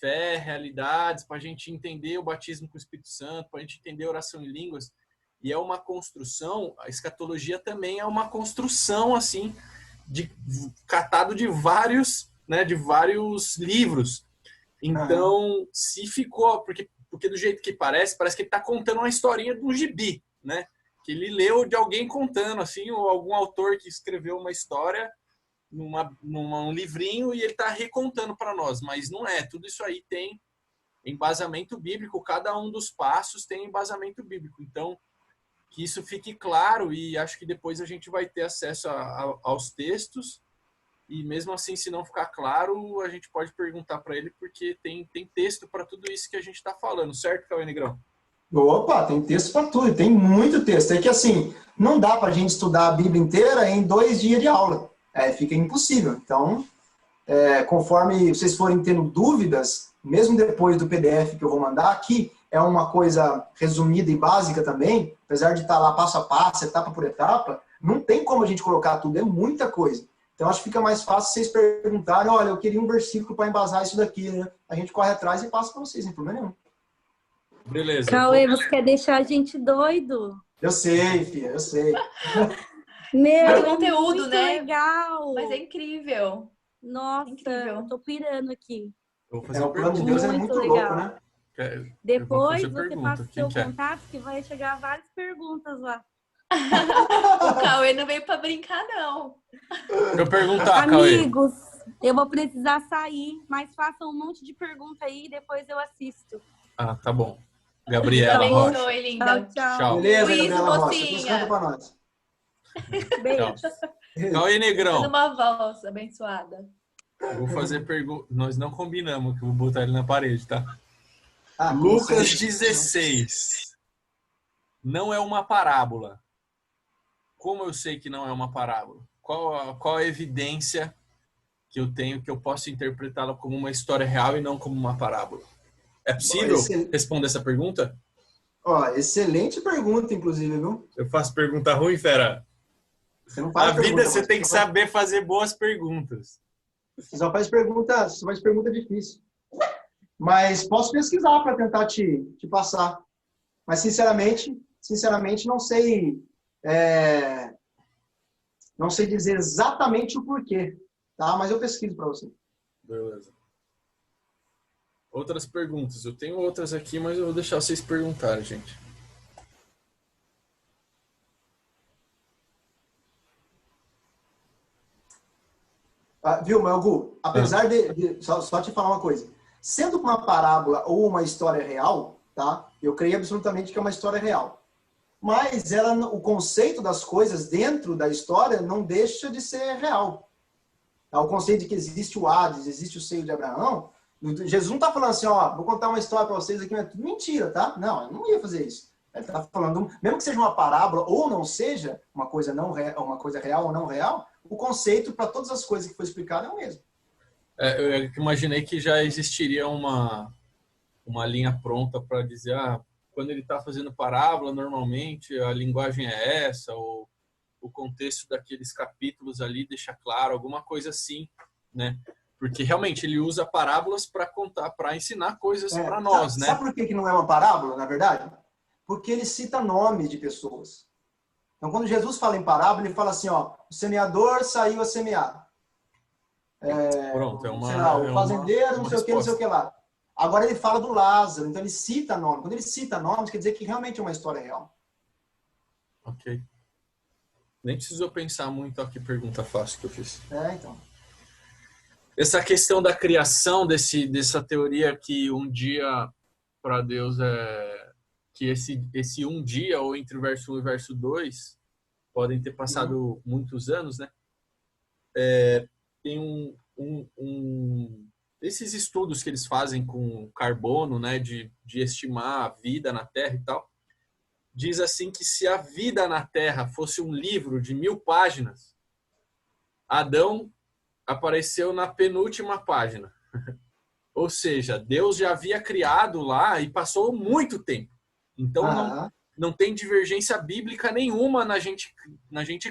fé, realidades, para a gente entender o batismo com o Espírito Santo, para a gente entender a oração em línguas. E é uma construção, a escatologia também é uma construção, assim, catado de vários livros. Então, se ficou... Porque do jeito que parece que ele está contando uma historinha de um gibi, né? Que ele leu de alguém contando, assim, ou algum autor que escreveu uma história num livrinho e ele está recontando para nós. Mas não é. Tudo isso aí tem embasamento bíblico. Cada um dos passos tem embasamento bíblico. Então, que isso fique claro, e acho que depois a gente vai ter acesso aos textos. E mesmo assim, se não ficar claro, a gente pode perguntar para ele, porque tem texto para tudo isso que a gente está falando, certo, Cauê Negrão? Opa, tem texto para tudo, tem muito texto. É que assim, não dá para a gente estudar a Bíblia inteira em 2 dias de aula. Fica impossível. Então, conforme vocês forem tendo dúvidas, mesmo depois do PDF que eu vou mandar, aqui é uma coisa resumida e básica também, apesar de estar lá passo a passo, etapa por etapa, não tem como a gente colocar tudo, é muita coisa. Então, acho que fica mais fácil vocês perguntarem, olha, eu queria um versículo para embasar isso daqui, né? A gente corre atrás e passa para vocês, sem problema nenhum. Beleza. Cauê, você quer deixar a gente doido? Eu sei, filha, eu sei. Meu, conteúdo, muito né? legal. Mas é incrível. Nossa, incrível. Eu tô pirando aqui. Eu vou fazer O plano de Deus é muito legal. louco, né? Depois você pergunta. passa o seu contato que vai chegar várias perguntas lá. O Cauê não veio pra brincar, não. Eu perguntar, Cauê. Amigos, eu vou precisar sair, mas façam um monte de pergunta aí e depois eu assisto. Ah, tá bom. Gabriela Também Rocha. sou, linda. Tchau. Beleza, Luiz, Gabriela Rocha. mocinha. Descansa pra nós. Beijo. Cauê Negrão. Dando uma voz abençoada. Eu vou fazer pergunta. Nós não combinamos que eu vou botar ele na parede, tá? Lucas 16. Não é uma parábola. Como eu sei que não é uma parábola? Qual a evidência que eu tenho que eu posso interpretá-la como uma história real e não como uma parábola? É possível responder essa pergunta? Excelente pergunta, inclusive, viu? Eu faço pergunta ruim, fera? Você não faz Na vida pergunta, você tem que saber fazer boas perguntas. Você só faz pergunta difícil. Mas posso pesquisar para tentar te passar. Mas, sinceramente, não sei... não sei dizer exatamente o porquê, tá? Mas eu pesquiso para você. Beleza. Outras perguntas. Eu tenho outras aqui, mas eu vou deixar vocês perguntarem, gente. Viu, Melgu? Apesar de só te falar uma coisa. Sendo uma parábola ou uma história real, tá? Eu creio absolutamente que é uma história real. Mas o conceito das coisas dentro da história não deixa de ser real. O conceito de que existe o Hades, existe o seio de Abraão, Jesus não está falando assim, vou contar uma história para vocês aqui, mas é tudo mentira, tá? Não, ele não ia fazer isso. Ele está falando, mesmo que seja uma parábola ou não seja uma coisa real ou não real, o conceito para todas as coisas que foi explicado é o mesmo. Eu imaginei que já existiria uma linha pronta para dizer, quando ele está fazendo parábola, normalmente a linguagem é essa, ou o contexto daqueles capítulos ali deixa claro, alguma coisa assim, né? Porque realmente ele usa parábolas para contar, para ensinar coisas para nós, né? Sabe por que não é uma parábola, na verdade? Porque ele cita nomes de pessoas. Então, quando Jesus fala em parábola, ele fala assim, o semeador saiu a semear. Pronto, o fazendeiro, não sei o que lá. Agora ele fala do Lázaro, então ele cita nomes. Quando ele cita nomes, quer dizer que realmente é uma história real. Ok. Nem precisou pensar muito, ó, que pergunta fácil que eu fiz. Então. Essa questão da criação, dessa teoria que um dia para Deus que esse um dia, ou entre o verso 1 e o verso 2, podem ter passado muitos anos, né? Tem esses estudos que eles fazem com carbono, né, de estimar a vida na Terra e tal, diz assim que se a vida na Terra fosse um livro de 1000 páginas, Adão apareceu na penúltima página. Ou seja, Deus já havia criado lá e passou muito tempo. Então não tem divergência bíblica nenhuma na gente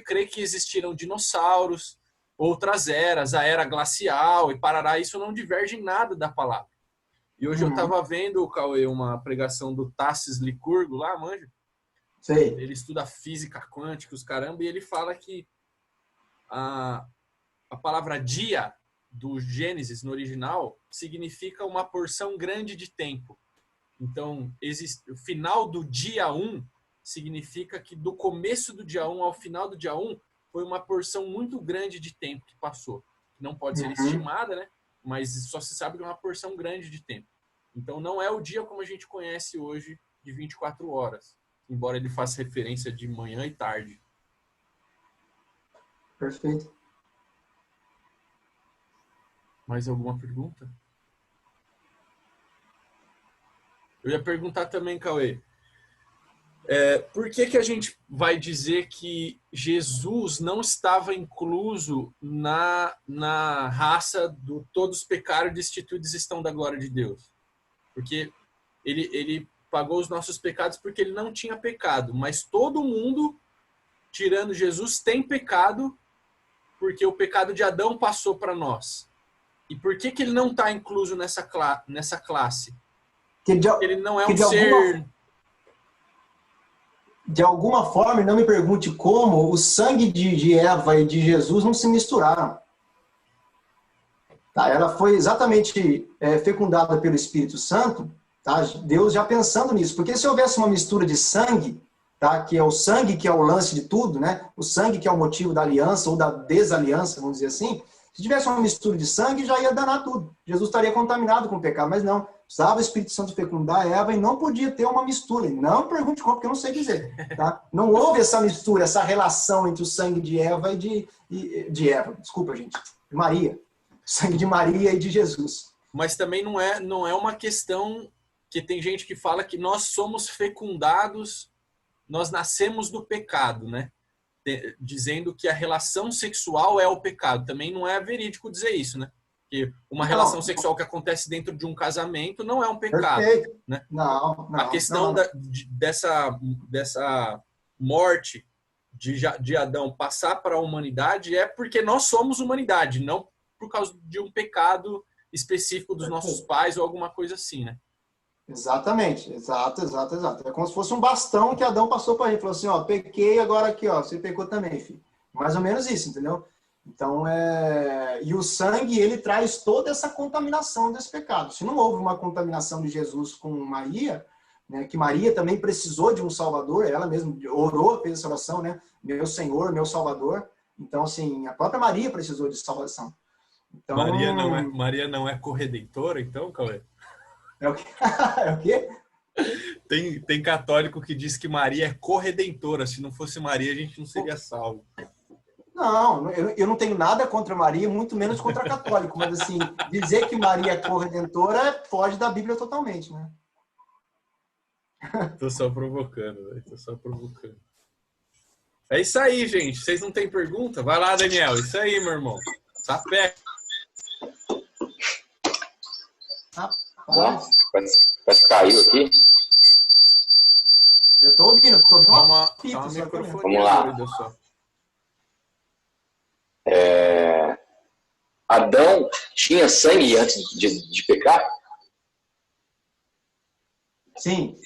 crer que existiram dinossauros, outras eras, a era glacial e parará. Isso não diverge em nada da palavra. E hoje eu estava vendo, Cauê, uma pregação do Tassis Licurgo lá, manja? Sei. Ele estuda física quântica, os caramba, e ele fala que a palavra dia do Gênesis no original significa uma porção grande de tempo. Então, o final do dia 1 significa que do começo do dia 1 ao final do dia 1 foi uma porção muito grande de tempo que passou. Não pode ser estimada, né? Mas só se sabe que é uma porção grande de tempo. Então, não é o dia como a gente conhece hoje, de 24 horas. Embora ele faça referência de manhã e tarde. Perfeito. Mais alguma pergunta? Eu ia perguntar também, Cauê, por que a gente vai dizer que Jesus não estava incluso na raça do todos pecaram e destituídos estão da glória de Deus? Porque ele pagou os nossos pecados porque ele não tinha pecado, mas todo mundo, tirando Jesus, tem pecado porque o pecado de Adão passou para nós. E por que ele não está incluso nessa classe? Ele não é um ser... De alguma forma, e não me pergunte como, o sangue de Eva e de Jesus não se misturaram. Tá? Ela foi exatamente fecundada pelo Espírito Santo, tá? Deus já pensando nisso. Porque se houvesse uma mistura de sangue, tá? Que é o sangue que é o lance de tudo, né? O sangue que é o motivo da aliança ou da desaliança, vamos dizer assim. Se tivesse uma mistura de sangue, já ia danar tudo. Jesus estaria contaminado com o pecado, mas não. Precisava o Espírito Santo fecundar Eva e não podia ter uma mistura. Não pergunte como, porque eu não sei dizer. Tá? Não houve essa mistura, essa relação entre o sangue de Eva e de Eva. Desculpa, gente. Maria. O sangue de Maria e de Jesus. Mas também não é uma questão que tem gente que fala que nós somos fecundados, nós nascemos do pecado, né? Dizendo que a relação sexual é o pecado. Também não é verídico dizer isso, né? Que uma relação sexual que acontece dentro de um casamento não é um pecado. Perfeito. Né? Não. A questão dessa morte de Adão passar para a humanidade é porque nós somos humanidade, não por causa de um pecado específico dos nossos pais ou alguma coisa assim, né? Exatamente, exato. É como se fosse um bastão que Adão passou para ele. Falou assim, ó, pequei, agora aqui, ó, você pecou também, filho. Mais ou menos isso, entendeu? Então, e o sangue, ele traz toda essa contaminação desse pecado. Se não houve uma contaminação de Jesus com Maria, né, que Maria também precisou de um Salvador, ela mesma orou, fez essa oração, né? Meu Senhor, meu Salvador. Então, assim, a própria Maria precisou de salvação. Então, Maria não é corredentora, então, Cauê? É o quê? É o quê? Tem católico que diz que Maria é corredentora. Se não fosse Maria, a gente não seria salvo. Não, eu não tenho nada contra Maria, muito menos contra católico. Mas, assim, dizer que Maria é corredentora foge da Bíblia totalmente, né? Tô só provocando, velho. É isso aí, gente. Vocês não têm pergunta? Vai lá, Daniel. Isso aí, meu irmão. Sapé. Rapaz. Quase caiu aqui. Eu tô ouvindo uma pita, Vamos lá. Adão tinha sangue antes de pecar? Sim.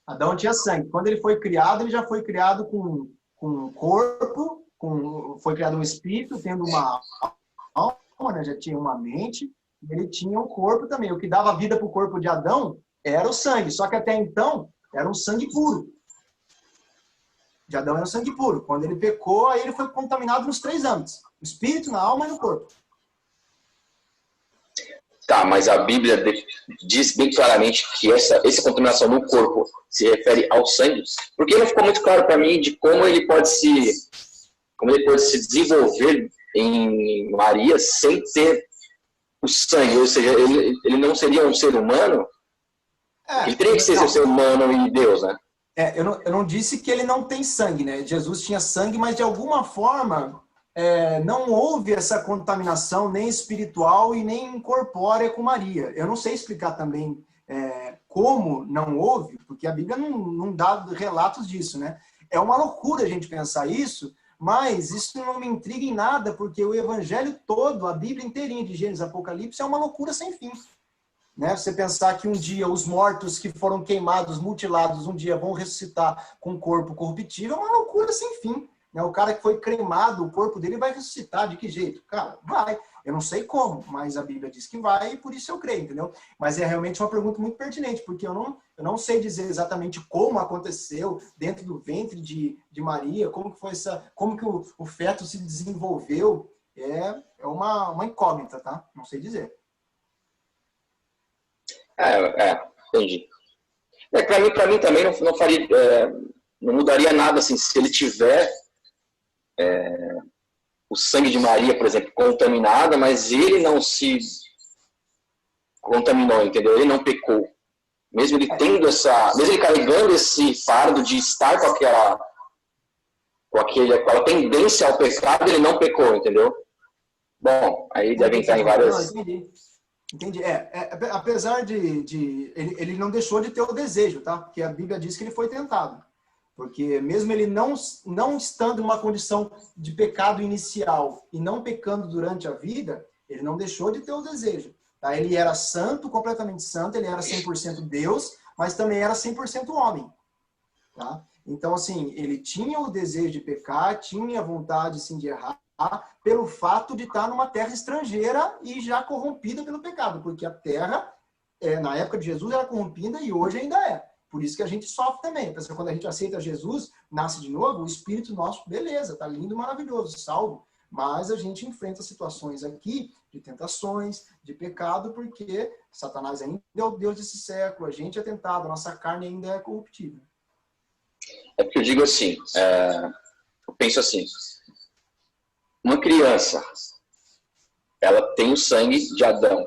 Adão tinha sangue. Quando ele foi criado, ele já foi criado com um corpo, foi criado um espírito, tendo uma alma, né? Já tinha uma mente. Ele tinha um corpo também. O que dava vida para o corpo de Adão era o sangue. Só que até então era um sangue puro. De Adão era o sangue puro. Quando ele pecou, aí ele foi contaminado nos 3 âmbitos. No espírito, na alma e no corpo. Tá, mas a Bíblia diz bem claramente que essa contaminação no corpo se refere ao sangue, porque não ficou muito claro para mim de como ele pode se desenvolver em Maria sem ter o sangue, ou seja, ele não seria um ser humano, ele teria que ser um ser humano e Deus, né? Eu não disse que ele não tem sangue, né? Jesus tinha sangue, mas de alguma forma não houve essa contaminação nem espiritual e nem corpórea com Maria. Eu não sei explicar também como não houve, porque a Bíblia não dá relatos disso, né? É uma loucura a gente pensar isso, mas isso não me intriga em nada, porque o evangelho todo, a Bíblia inteirinha de Gênesis, Apocalipse, é uma loucura sem fim. Né? Você pensar que um dia os mortos que foram queimados, mutilados, um dia vão ressuscitar com um corpo corruptível, é uma loucura sem fim. Né? O cara que foi cremado, o corpo dele vai ressuscitar, de que jeito? Cara, vai. Eu não sei como, mas a Bíblia diz que vai e por isso eu creio, entendeu? Mas é realmente uma pergunta muito pertinente, porque eu não sei dizer exatamente como aconteceu dentro do ventre de Maria, como que foi como que o feto se desenvolveu. É uma incógnita, tá? Não sei dizer. Entendi. Para mim também não faria, não mudaria nada assim, se ele tiver o sangue de Maria, por exemplo, contaminado, mas ele não se contaminou, entendeu? Ele não pecou. Mesmo ele tendo mesmo ele carregando esse fardo de estar com aquela tendência ao pecado, ele não pecou, entendeu? Bom, aí deve entrar em várias... Entendi. Apesar de ele não deixou de ter o desejo, tá? Porque a Bíblia diz que ele foi tentado. Porque mesmo ele não estando em uma condição de pecado inicial e não pecando durante a vida, ele não deixou de ter o desejo. Tá? Ele era santo, completamente santo, ele era 100% Deus, mas também era 100% homem. Tá? Então, assim, ele tinha o desejo de pecar, tinha a vontade, sim, de errar, pelo fato de estar numa terra estrangeira e já corrompida pelo pecado, porque a terra, na época de Jesus, era corrompida e hoje ainda é. Por isso que a gente sofre também. Porque quando a gente aceita Jesus, nasce de novo, o espírito nosso, beleza, tá lindo, maravilhoso, salvo. Mas a gente enfrenta situações aqui de tentações, de pecado, porque Satanás ainda é o Deus desse século, a gente é tentado, a nossa carne ainda é corruptível. É porque eu digo assim, eu penso assim, uma criança, ela tem o sangue de Adão,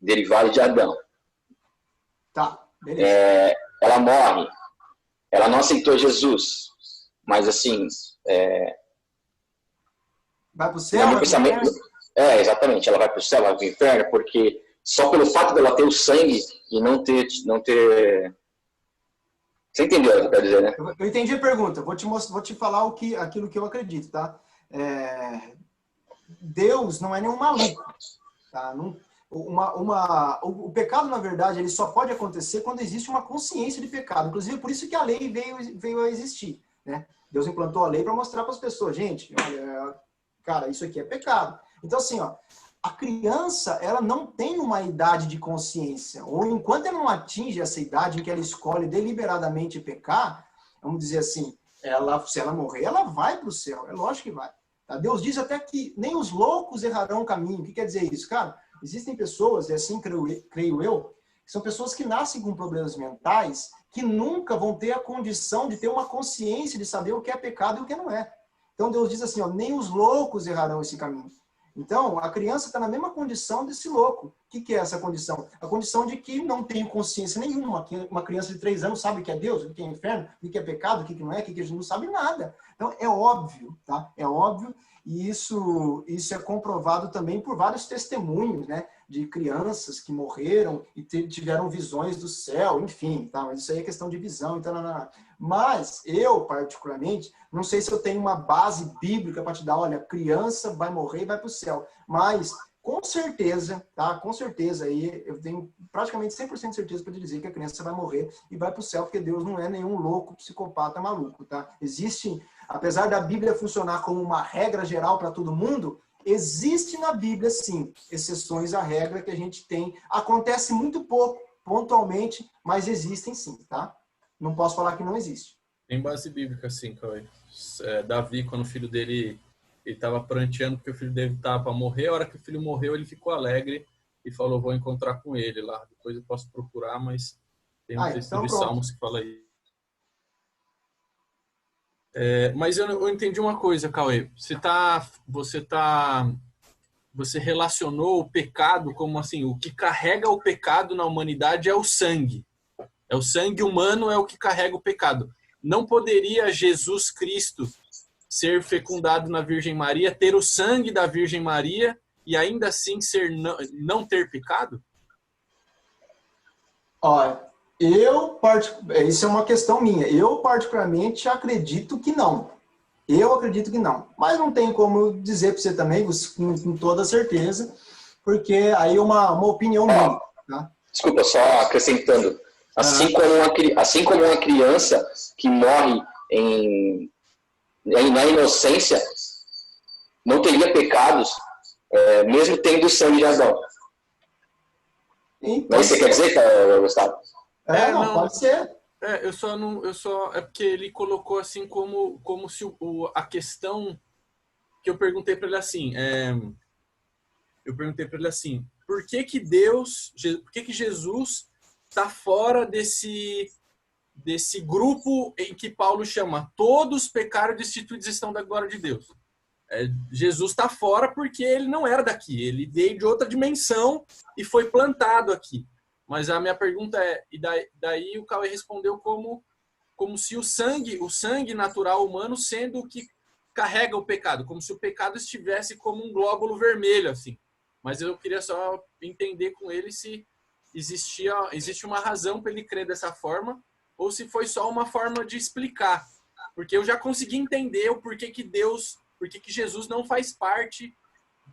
derivado de Adão. Tá, beleza. Ela morre, ela não aceitou Jesus, mas assim... vai para o céu? Vai pensamento, exatamente, ela vai para o céu, vai para o inferno, porque só pelo fato dela ter o sangue e não ter... Você entendeu o que eu quero dizer, né? Eu entendi a pergunta, vou te falar aquilo que eu acredito, tá? Deus não é nenhum maluco, tá? O pecado, na verdade, ele só pode acontecer quando existe uma consciência de pecado. Inclusive, por isso que a lei veio a existir, né? Deus implantou a lei para mostrar para as pessoas, gente, olha, cara, isso aqui é pecado. Então, assim, ó, a criança, ela não tem uma idade de consciência, ou enquanto ela não atinge essa idade em que ela escolhe deliberadamente pecar, vamos dizer assim, se ela morrer, ela vai para o céu, é lógico que vai. Tá? Deus diz até que nem os loucos errarão o caminho. O que quer dizer isso? Cara, existem pessoas, e assim creio eu, que são pessoas que nascem com problemas mentais que nunca vão ter a condição de ter uma consciência de saber o que é pecado e o que não é. Então Deus diz assim, ó, nem os loucos errarão esse caminho. Então, a criança está na mesma condição desse louco. O que é essa condição? A condição de que não tem consciência nenhuma. Uma criança de 3 anos sabe o que é Deus, o que é inferno, o que é pecado, o que não é, o que não sabe nada. Então, é óbvio, tá? É óbvio, e isso é comprovado também por vários testemunhos, né? De crianças que morreram e tiveram visões do céu, enfim, tá? Mas isso aí é questão de visão, então... Mas eu, particularmente, não sei se eu tenho uma base bíblica para te dar, olha, criança vai morrer e vai para o céu. Mas, com certeza, tá? Com certeza, aí eu tenho praticamente 100% de certeza para te dizer que a criança vai morrer e vai para o céu, porque Deus não é nenhum louco, psicopata, maluco, tá? Existe, apesar da Bíblia funcionar como uma regra geral para todo mundo, existe na Bíblia, sim, exceções à regra que a gente tem. Acontece muito pouco, pontualmente, mas existem sim, tá? Não posso falar que não existe. Tem base bíblica, sim, Cauê. Davi, quando o filho dele estava pranteando porque o filho dele estava para morrer, a hora que o filho morreu, ele ficou alegre e falou, vou encontrar com ele lá. Depois eu posso procurar, mas tem um texto então de pronto. Salmos que fala isso. Mas eu entendi uma coisa, Cauê. Você relacionou o pecado como assim, o que carrega o pecado na humanidade é o sangue. É o sangue humano é o que carrega o pecado. Não poderia Jesus Cristo ser fecundado na Virgem Maria, ter o sangue da Virgem Maria e ainda assim não ter pecado? Olha, isso é uma questão minha. Eu particularmente acredito que não. Eu acredito que não. Mas não tem como dizer para você também, com toda certeza, porque aí é uma opinião minha. Tá? Desculpa, só acrescentando. Assim como uma criança que morre na inocência não teria pecados, mesmo tendo sangue de Adão. Então, Mas você quer dizer, Gustavo? Não, pode ser. É porque ele colocou assim como se a questão que eu perguntei para ele assim, por que que Jesus está fora desse grupo em que Paulo chama todos pecaram e destituídos estão da glória de Deus? Jesus está fora porque ele não era daqui, ele veio de outra dimensão e foi plantado aqui. Mas a minha pergunta e daí o Cauê respondeu como se o sangue natural humano sendo o que carrega o pecado, como se o pecado estivesse como um glóbulo vermelho, assim. Mas eu queria só entender com ele se existe uma razão para ele crer dessa forma ou se foi só uma forma de explicar. Porque eu já consegui entender o porquê que Jesus não faz parte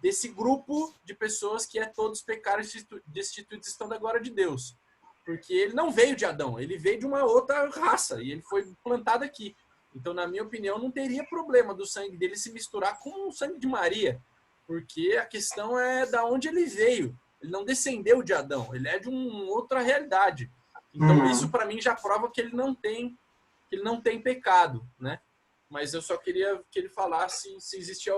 desse grupo de pessoas que todos pecaram e destituídos estão da glória de Deus. Porque ele não veio de Adão, ele veio de uma outra raça e ele foi plantado aqui. Então, na minha opinião, não teria problema do sangue dele se misturar com o sangue de Maria, porque a questão é da onde ele veio. Ele não descendeu de Adão, ele é de uma outra realidade. Então, isso para mim já prova que ele não tem pecado, né? Mas eu só queria que ele falasse se existia...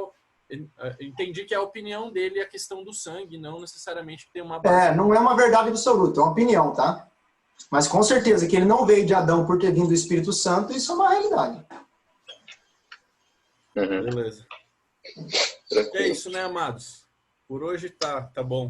Entendi que a opinião dele é a questão do sangue, não necessariamente tem uma base. Não é uma verdade absoluta, é uma opinião, tá? Mas com certeza que ele não veio de Adão por ter vindo do Espírito Santo, isso é uma realidade. Beleza. É isso, né, amados? Por hoje tá bom.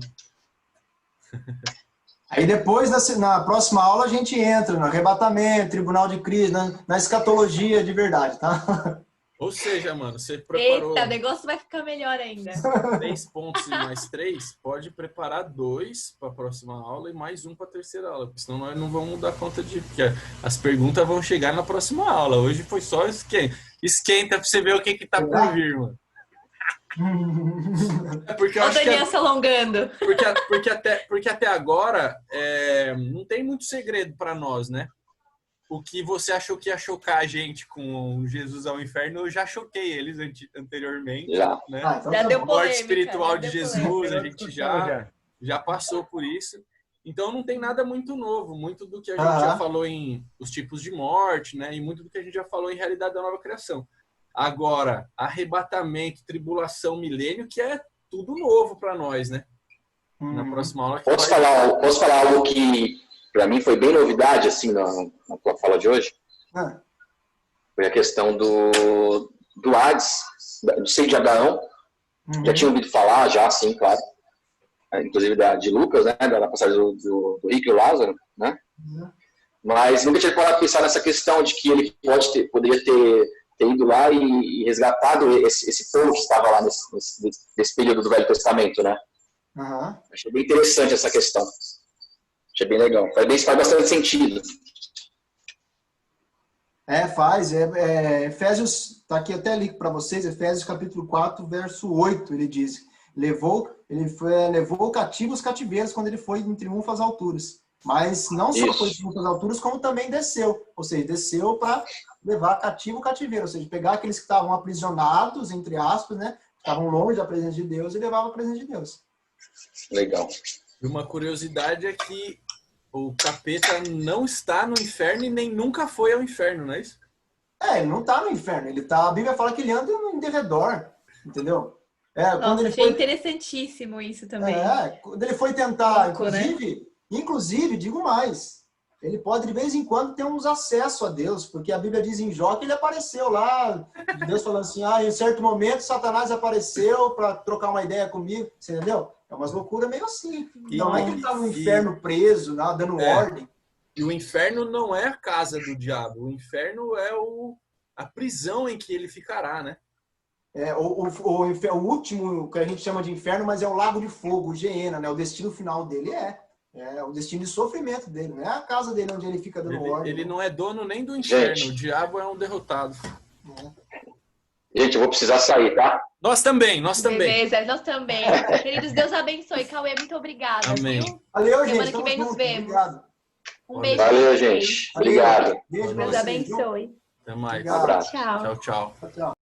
Aí depois, na próxima aula, a gente entra no arrebatamento, tribunal de Cristo, na escatologia de verdade, tá? Ou seja, mano, você preparou... Eita, o negócio vai ficar melhor ainda. 3 pontos e mais 3, pode preparar 2 para a próxima aula e mais 1 para a terceira aula, porque senão nós não vamos dar conta porque as perguntas vão chegar na próxima aula. Hoje foi só esquenta para você ver o que tá por vir, mano. Porque eu Olha o acho Daniel se alongando. Porque até agora não tem muito segredo para nós, né? O que você achou que ia chocar a gente com Jesus ao inferno, eu já choquei eles anteriormente. Já. Né? Então Já deu A morte polêmica, espiritual de já deu Jesus, polêmica. a gente já passou por isso. Então não tem nada muito novo. Muito do que a gente já falou em os tipos de morte, né? E muito do que a gente já falou em realidade da nova criação. Agora, arrebatamento, tribulação, milênio, que é tudo novo para nós, né? Na próxima aula. Posso falar algo que para mim foi bem novidade, assim, na tua fala de hoje? Foi a questão do Hades, do seio de Abraão. Já tinha ouvido falar, já, sim, claro. Inclusive de Lucas, né? Da passagem do Rico e o Lázaro, né? Mas nunca tinha parado a pensar nessa questão de que ele poderia ter ido lá e resgatado esse povo que estava lá nesse período do Velho Testamento, né? Achei bem interessante essa questão. Achei bem legal. Faz bastante sentido. Faz. Efésios, tá aqui até li para vocês, Efésios capítulo 4, verso 8, ele diz, levou cativo os cativeiros quando ele foi em triunfo às alturas. Mas não só foi em triunfo às alturas, como também desceu. Ou seja, desceu para levar cativo o cativeiro. Ou seja, pegar aqueles que estavam aprisionados, entre aspas, né? Estavam longe da presença de Deus e levava a presença de Deus. Legal. E uma curiosidade é que o capeta não está no inferno e nem nunca foi ao inferno, não é isso? Ele não tá no inferno. A Bíblia fala que ele anda em derredor, entendeu? Quando Nossa, ele achei interessantíssimo isso também. quando ele foi tentar, Pouco, inclusive, digo mais, ele pode de vez em quando ter uns acessos a Deus, porque a Bíblia diz em Jó que ele apareceu lá, Deus falando assim, em certo momento Satanás apareceu para trocar uma ideia comigo, você entendeu? É umas loucuras meio assim. Então não é que ele tá no inferno preso, dando ordem. E o inferno não é a casa do diabo, o inferno é a prisão em que ele ficará, né? O último que a gente chama de inferno, mas é o lago de fogo, o Geena, né? O destino final dele é o destino de sofrimento dele, não é a casa dele onde ele fica dando ordem. Ele não é dono nem do inferno, Gente. O diabo é um derrotado. Gente, eu vou precisar sair, tá? Nós também. Beleza, nós também. Queridos, Deus abençoe. Cauê, muito obrigada. Amém. Viu? Valeu, Semana gente. que vem nos vemos. Obrigado. Um beijo. Valeu, pra vocês. gente. Obrigado. Beijo pra Deus vocês, abençoe. Até mais. Obrigado. Tchau. Tchau. Tchau.